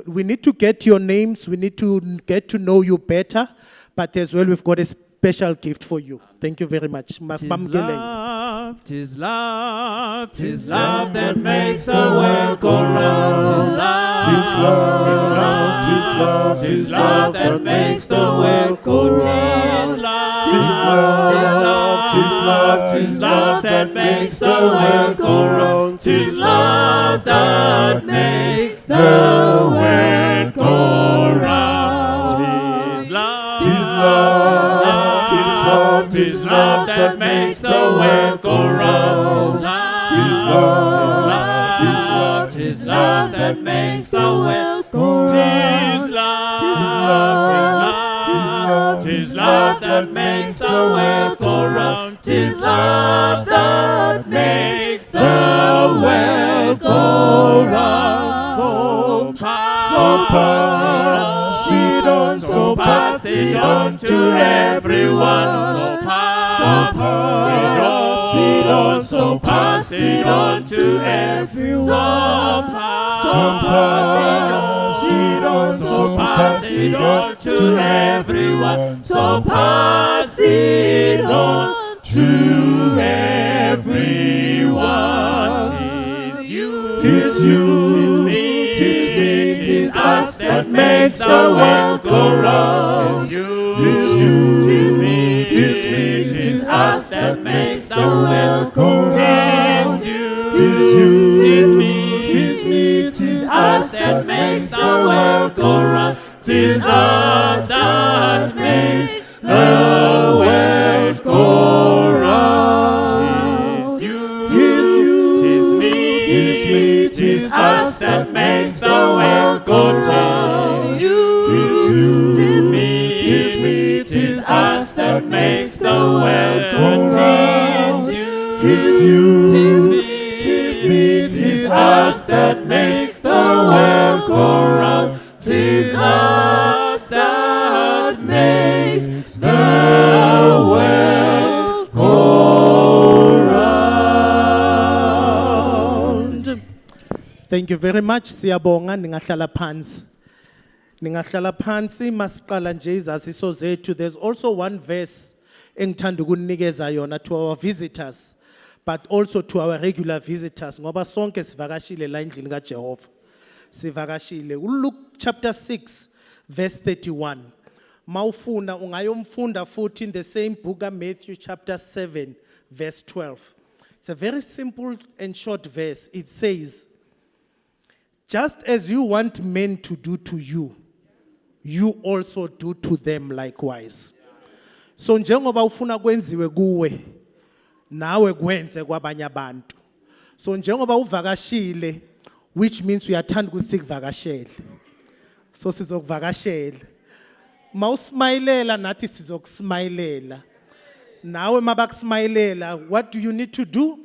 We need to get your names. We need to get to know you better. But as well, we've got a special gift for you. Thank you very much. Masibamkeleng. 'tis love, 'tis love that makes the world go round. 'Tis love, 'tis love, 'tis love, 'tis love, 'tis love that makes the world go round. 'Tis love, 'tis love, 'tis love, 'tis love that makes the world go round. 'Tis love that makes the world go round. 'Tis love, 'tis love, 'tis love, 'tis love that makes the world go round. 'Tis love, 'tis love, 'tis love that makes the world go round. 'Tis love, 'tis love that makes the world go round. 'Tis love that makes the world go round. So pass it on, so pass it on to everyone. So pass it on, so pass it on to everyone. So pass it on, so pass it on to everyone. So pass it on to everyone. 'Tis you, 'tis you, 'tis me, 'tis me, 'tis us that makes the world go round. 'Tis you, 'tis me, 'tis me, 'tis us that makes the world go round. 'Tis you, 'tis me, 'tis me, 'tis us that makes the world go round. 'Tis us that makes the world go round. 'Tis you, 'tis me, 'tis us that makes the world go round. 'Tis you, 'tis me, 'tis us that makes the world go round. 'Tis you, 'tis me, 'tis us that makes the world go round. 'Tis us that makes the world go round. Thank you very much. Siyabonga ningahlala phansi. Ningahlala phansi masiqala nje izaziso zethu. There's also one verse engithanda ukunikeza yona to our visitors, but also to our regular visitors ngoba sonke sivakashile la endlini kaJehova. Sivakashile. Luke chapter 6 verse 31. Mawufuna ungayomfunda futhi in the same book of Matthew chapter 7 verse 12. It's a very simple and short verse. It says, just as you want men to do to you, you also do to them likewise. So njengoba ufuna kwenziwe kuwe, nawe kwenze kwabanye abantu. So njengoba uvakashile, which means uyathanda ukuthi sikuvakashele. So sizokuvakashela. Mawusmayilela nathi sizokusmayilela. Nawe mabakusmayilela, what do you need to do?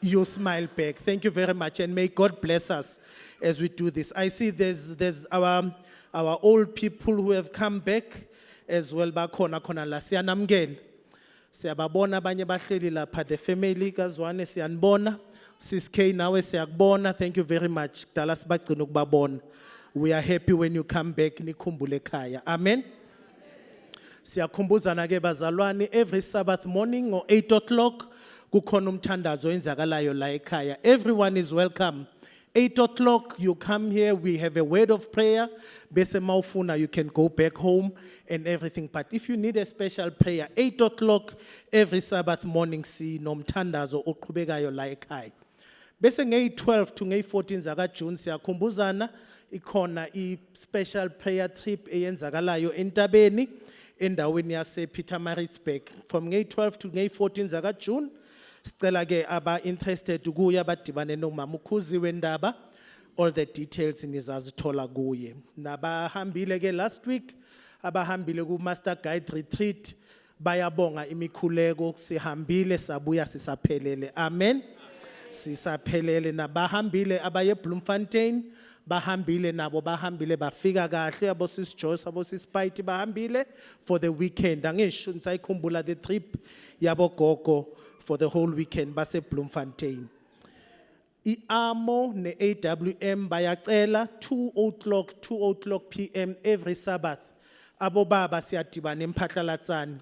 You smile back. Thank you very much, and may God bless us as we do this. I see there's our old people who have come back as well. Bakhona khona la siyanamukela. Siyababona abanye bahleli lapha, the family kaZwane siyanibona. Sis K nawe siyakubona. Thank you very much. Kudala sibagcina ukubabona. We are happy when you come back nikhumbule ekhaya. Amen. Siyakhumbuzana ke bazalwane, every Sabbath morning or 8 o'clock kukhona umthandazo enzakalayo la ekhaya. Everyone is welcome. 8 o'clock you come here, we have a word of prayer. Bese mawufuna you can go back home and everything. But if you need a special prayer, 8 o'clock every Sabbath morning sinomthandazo oqhubekayo la ekhaya. Bese ngeyi-12 to ngeyi-14 zaka June siyakhumbuzana ikhona i-special prayer trip eyenzakalayo entabeni endaweni yase Pietermaritzburg from ngeyi-12 to ngeyi-14 zaka June. Sicela ke aba interested ukuya badibane nomama uKhuzi wendaba, all the details nizazithola kuye. Nabahambile ke last week, abahambile ku Master Guide Retreat bayabonga imikhuleko, sihambile sabuya sisaphelele. Amen. Sisaphelele. Nabahambile abaye Bloemfontein bahambile nabo bahambile bafika kahle. Abo sis Joyce abo sis Spite bahambile for the weekend. Angisho nisayikhumbula the trip yabo gogo for the whole weekend base Bloemfontein. I-AMO ne-AWM bayacela 2 o'clock PM every Sabbath. Abo baba siyadibana eMphahlalatsane.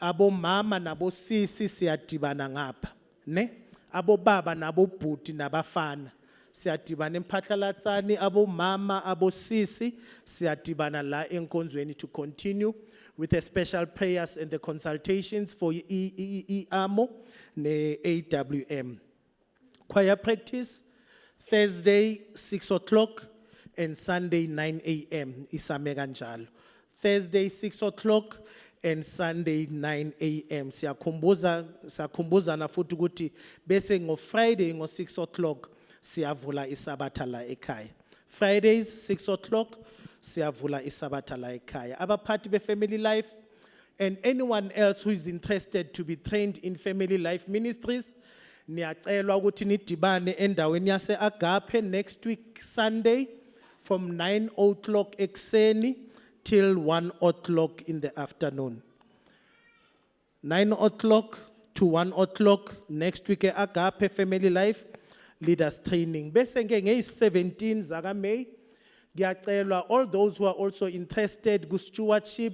Abo mama nabo sisi siyadibana ngapha. ne abo baba nabo bhuti nabafana siyadibana emphahla abo mama abo sisi siyadibana la enkonzweni to continue with the special prayers and the consultations for EAMO ne AWM. Choir practice Thursday 6 o'clock and Sunday 9 a.m. isame kanjalo. Thursday 6 o'clock and Sunday 9 a.m. Siyakhumbuzana futhi ukuthi bese ngo Friday ngo 6 o'clock siyavula isabatha la ekhaya. Fridays 6 o'clock siyavula isabatha la ekhaya. Abaphathi be Family Life and anyone else who is interested to be trained in Family Life Ministries niyacelwa ukuthi nidibane endaweni yase Agape next week Sunday from 9 o'clock ekseni till 1 o'clock in the afternoon. 9 o'clock to 1 o'clock next week Agape Family Life Leaders Training. Bese nge 17 zaka May ngiyacelwa all those who are also interested ku stewardship,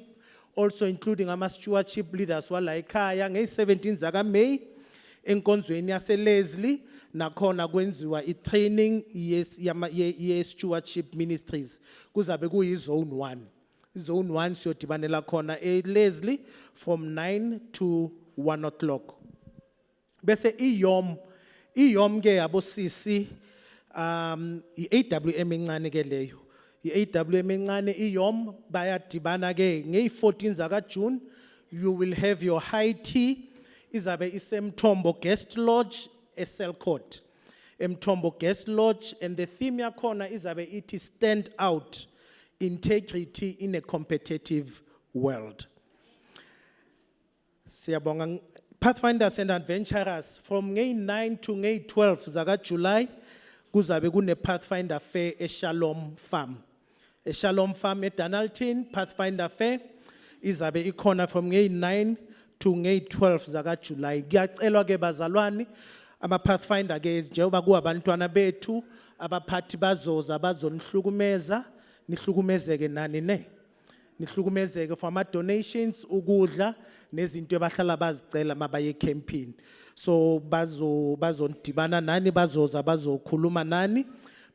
also including ama stewardship leaders wala ekhaya nge 17 zaka May enkonzweni yase Leslie nakhona kwenziwa i-training ye stewardship ministries kuzabe kuyi zone 1. Zone 1 siyodibanela khona Leslie from 9 to 1 o'clock. Bese iyom ke abosisi i-AWM encane ke leyo. I-AWM encane iyom bayadibana ke nge 14 zaka June you will have your high tea izabe isemthombo guest lodge eSelcourt. Emthombo guest lodge and the theme yakhona izabe ithi stand out integrity in a competitive world. Siyabonga Pathfinders and Adventurers from May 9 to May 12 zaka July kuzabe kune Pathfinder Fair eShalom Farm. eShalom Farm eDonaldton Pathfinder Fair izabe ikhona from May 9 to May 12 zaka July. Ngiyacelwa ke bazalwane ama Pathfinder ke njengoba kuabantwana bethu abaphathi bazoza bazonihlukumeza nihlukumezeke nani ne nihlukumezeke for ama donations ukudla nezinto ebahlala bazicela mabaye campaign. So bazondibana nani bazoza bazokhuluma nani.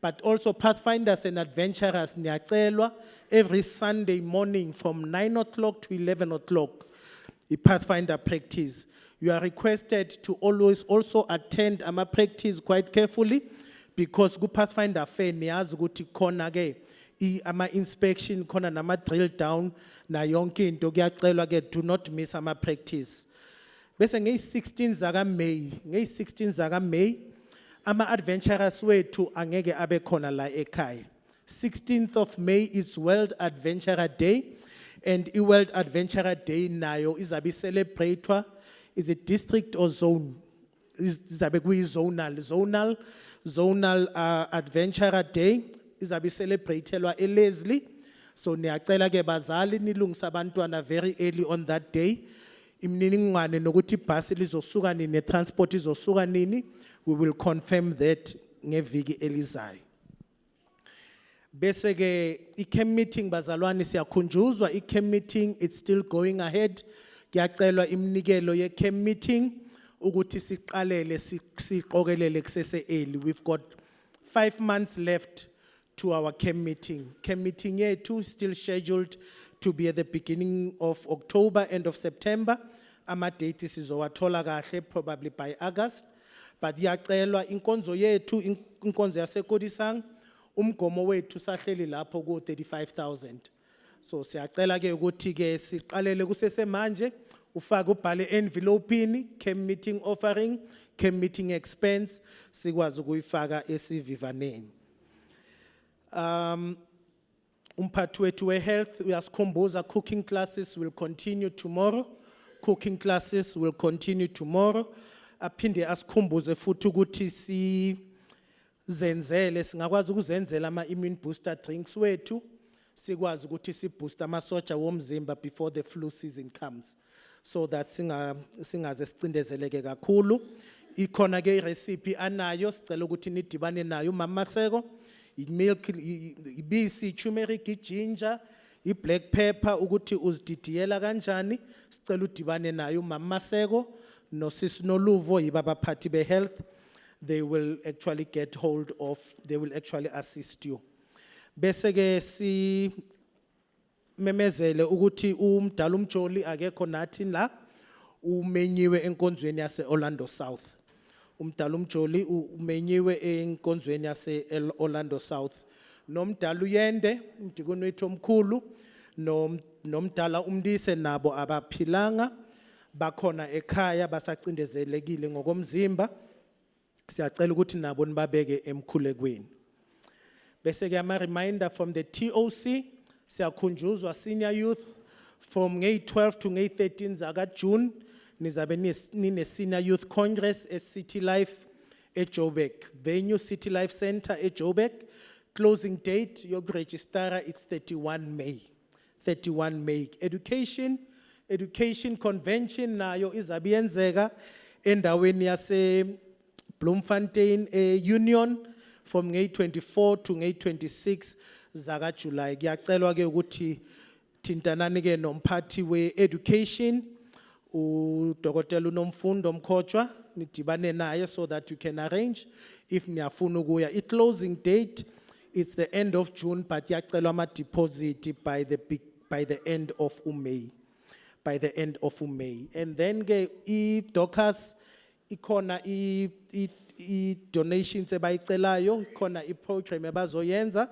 But also Pathfinders and Adventurers niyacelwa every Sunday morning from 9 o'clock to 11 o'clock the Pathfinder practice. You are requested to always also attend ama practice quite carefully because ku Pathfinder Fair niyazi ukuthi khona ke ama inspection khona nama drill down na yonke into kuyacelwa ke do not miss ama practice. Bese nge 16 zaka May ama adventurers wethu angeke abe khona la ekhaya. 16th of May is World Adventurer Day and World Adventurer Day nayo izabe celebratewa is it district or zone izabe kuyi zonal Adventurer Day izabe celebratelwa eLeslie. So niyacela ke bazali nilungisa abantwana very early on that day. Imininingwane nokuthi ibhasi lizosuka nini netransport izosuka nini we will confirm that ngeviki elizayo. Bese ke i-camp meeting bazalwane siyakhunjuzwa i-camp meeting it's still going ahead. Kuyacelwa iminikelo ye-camp meeting ukuthi siqalele siqokelele kusese early. We've got 5 months left to our camp meeting. Camp meeting yethu still scheduled to be at the beginning of October, end of September. Ama date sizowathola kahle probably by August. But yacelwa inkonzo yethu inkonzo yaseKodisang umgomo wethu sahleli lapho ku 35,000. So siyacela ke ukuthi ke siqalele kusese manje ufake ubhale envelope camp meeting offering, camp meeting expense sikwazi ukuyifaka esivivaneni. Umphathi wethu we-health uyasikhumbuza cooking classes will continue tomorrow. Cooking classes will continue tomorrow. Aphinde asikhumbuze futhi ukuthi sizenzele singakwazi ukuzenzela ama immune booster drinks wethu sikwazi ukuthi siboost amasoja womzimba before the flu season comes so that singaze sicindezeleke kakhulu. Ikhona ke recipe anayo sicela ukuthi nidibane nayo uMama Maseko. Milk, ibisi, turmeric, ginger, black pepper ukuthi uzididiyela kanjani sicela udibane nayo uMama Maseko no sis Noluvo yiba abaphathi be health, they will actually get hold of, they will actually assist you. Bese ke si memezele ukuthi umdala umjoli akekho nathi la, umenyiwe enkonzweni yase Orlando South. Umdala umjoli umenyiwe enkonzweni yase Orlando South. Nomdala uyende, umdikoni wethu omkhulu, nomdala umdise nabo abaphilanga, bakhona ekhaya basacindezelekile ngokomzimba. Siyacela ukuthi nabo nibabeke emkhulekweni. Bese ke ama reminder from the TOC, siyakhunjuzwa senior youth from May 12 to May 13 zaka June, nizabe nine senior youth congress at City Life eJoburg. Venue City Life Center eJoburg. Closing date, your registrar, it's 31 May. 31 May. Education convention nayo izabe yenzeka endaweni yase Bloemfontein Union from May 24 to May 26 zaka July. Kuyacelwa ke ukuthi thintanani ke nomphathi we education uDokotela uNomfundo Mkhotshwa nidibane naye so that you can arrange if niyafuna ukuya. I closing date, it's the end of June, but yacelwa ama deposit by the end of May. By the end of May. And then ke Dorcas ikona I donations ebayicelayo, ikona I program ebazoyenza.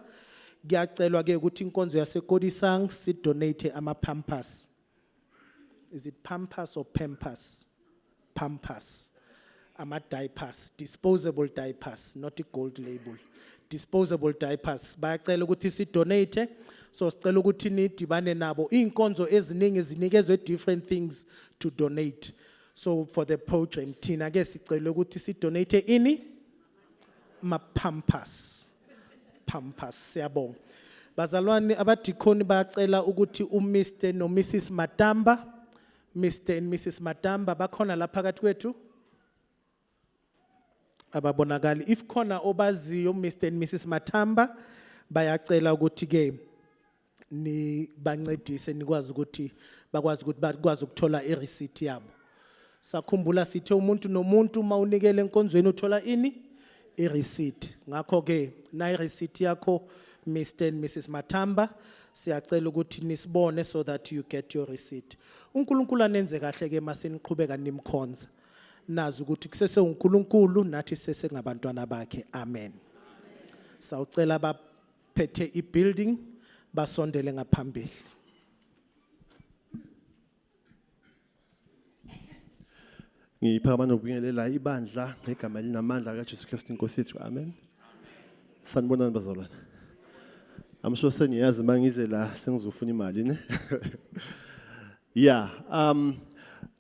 Kuyacelwa ke ukuthi inkonzo yaseKodisang si donate ama Pampers. Is it Pampers or Pampers? Pampers. Ama diapers, disposable diapers, not a gold label. Disposable diapers. Bayacela ukuthi si donate. So sicela ukuthi nidibane nabo. Inkonzo eziningi zinikezwe different things to donate. So for the program, Tina ke sicela ukuthi si donate ini ma Pampers. Pampers, siyabonga. Bazalwane abadikoni bayacela ukuthi Mr. no Mrs. Matamba, Mr. and Mrs. Matamba bakhona la phakathi kwethu. Ababonakali. If khona obaziyo Mr. and Mrs. Matamba bayacela ukuthi ke ni bancedise nikwazi ukuthi bakwazi ukuthola receipt yabo. Sakhumbula sithe umuntu nomuntu mawunikele enkonzweni uthola ini receipt. Ngakho ke na receipt yakho Mr. and Mrs. Matamba siyacela ukuthi nisibone so that you get your receipt. uNkulunkulu anenze kahle ke maseniqhubeka nimkhonza. Nazi ukuthi kusese uNkulunkulu nathi sese ngabantwana bakhe. Amen. Sawucela baphethe ibuilding basondele ngaphambili. Ngiphakama nokubingelela ibandla ngegama elinamandla kaJesu Kristu Inkosi yethu. Amen. Sanibonani bazalwane. I'm sure seniyazi mangize la sengizofuna imali ne. Yeah,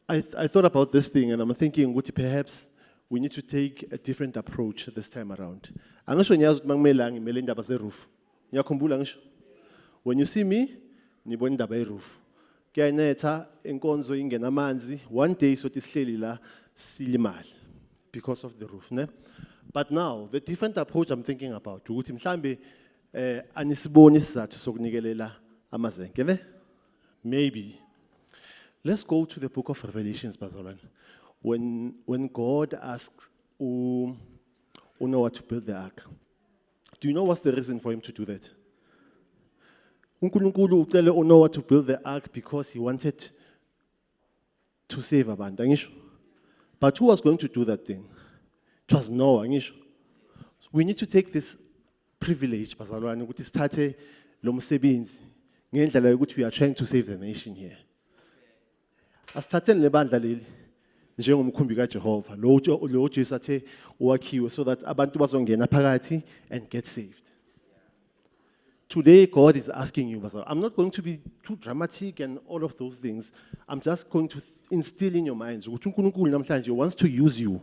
I thought about this thing and I'm thinking ukuthi perhaps we need to take a different approach this time around. Angisho ngiyazi ukuthi mangimela ngimele indaba ze roof. Ngiyakhumbula ngisho. When you see me, nibona indaba ye roof. Kuyanetha enkonzo ingena amanzi, one day sothi sihleli la silimali because of the roof, ne? But now the different approach I'm thinking about ukuthi mhlambe anisiboni isizathu sokunikelela amazenke ne? Maybe let's go to the book of Revelations, bazalwane. When God asks Noah to build the ark, do you know what's the reason for him to do that? uNkulunkulu ucele uNoah to build the ark because he wanted to save abantu, angisho. But who was going to do that thing? It was Noah, angisho. We need to take this privilege, bazalwane, ukuthi sithathe lo msebenzi ngendlela yokuthi we are trying to save the nation here. Asithatheni lebandla leli njengomkhumbi kaJehova lo Jesu athe wakhiwe so that abantu bazongena phakathi and get saved. Today, God is asking you, I'm not going to be too dramatic and all of those things. I'm just going to instill in your minds, uNkulunkulu namhlanje wants to use you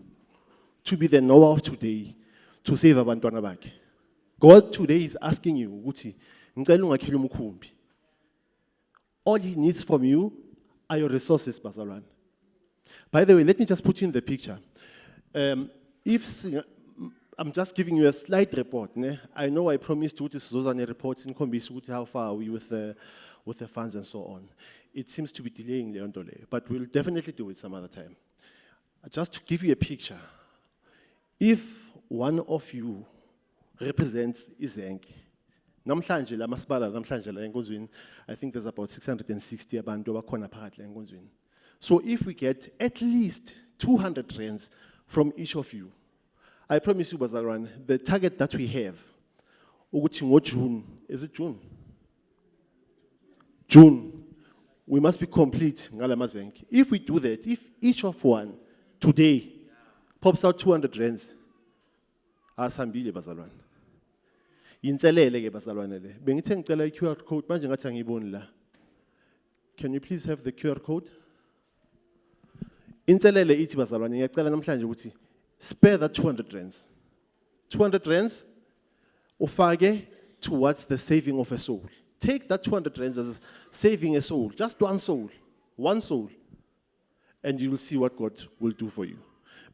to be the Noah of today, to save abantwana bakhe. God today is asking you, ukuthi ngicela ungakhela umkhumbi. All he needs from you are your resources, bazalwane. By the way, let me just put you in the picture. I'm just giving you a slight report. Ne? I know I promised you Zozane reports in Kombis, how far are we with the funds and so on. It seems to be delaying Leondole, but we'll definitely do it some other time. Just to give you a picture, if one of you represents Izenki, namhlanje la masipala namhlanje la enkonzweni, I think there's about 660 abantu abakhona phakathi la enkonzweni. So if we get at least 200 rands from each of you, I promise you, Bazalwane, the target that we have, ukuthi ngoJune, is it June? June, we must be complete ngala mazenki. If we do that, if each of one today pops out 200 rands, asambile Bazalwane. Yinselele ke Bazalwane le. Bengithe ngicela i-QR code manje ngathi angiyiboni la. Can you please have the QR code? Inselele ithi Bazalwane, ngiyacela namhlanje ukuthi spare that 200 rands. 200 rands ufake towards the saving of a soul. Take that 200 rands as saving a soul, just one soul, and you will see what God will do for you.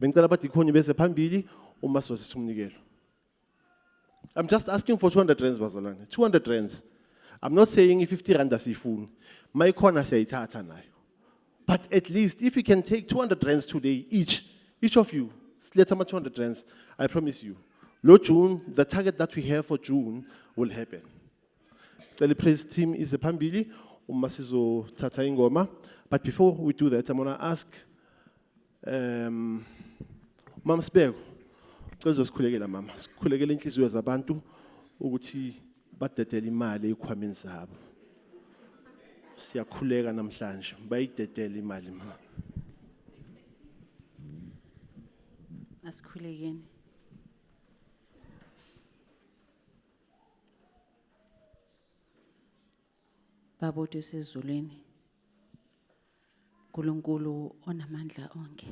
Bengicela abadikhoni bese phambili uma sosithumnikelo. I'm just asking for 200 rands, Bazalwane. 200 rands. I'm not saying 50 rand asifuni. My corner siyayithatha nayo. But at least if you can take 200 rands today, each of you, let's have 200 rands, I promise you, Lord June, the target that we have for June will happen. The praise team is a phambili, umasizo tata ingoma. But before we do that, I'm going to ask Mama Sbego, Sikhulekela mama, sikhulekela inhliziyo zabantu ukuthi badedele imali ekhwameni zabo. Siyakhuleka namhlanje, bayidedele imali mama. Asikhulekeni. Baba wethu esezulwini, uNkulunkulu onamandla onke.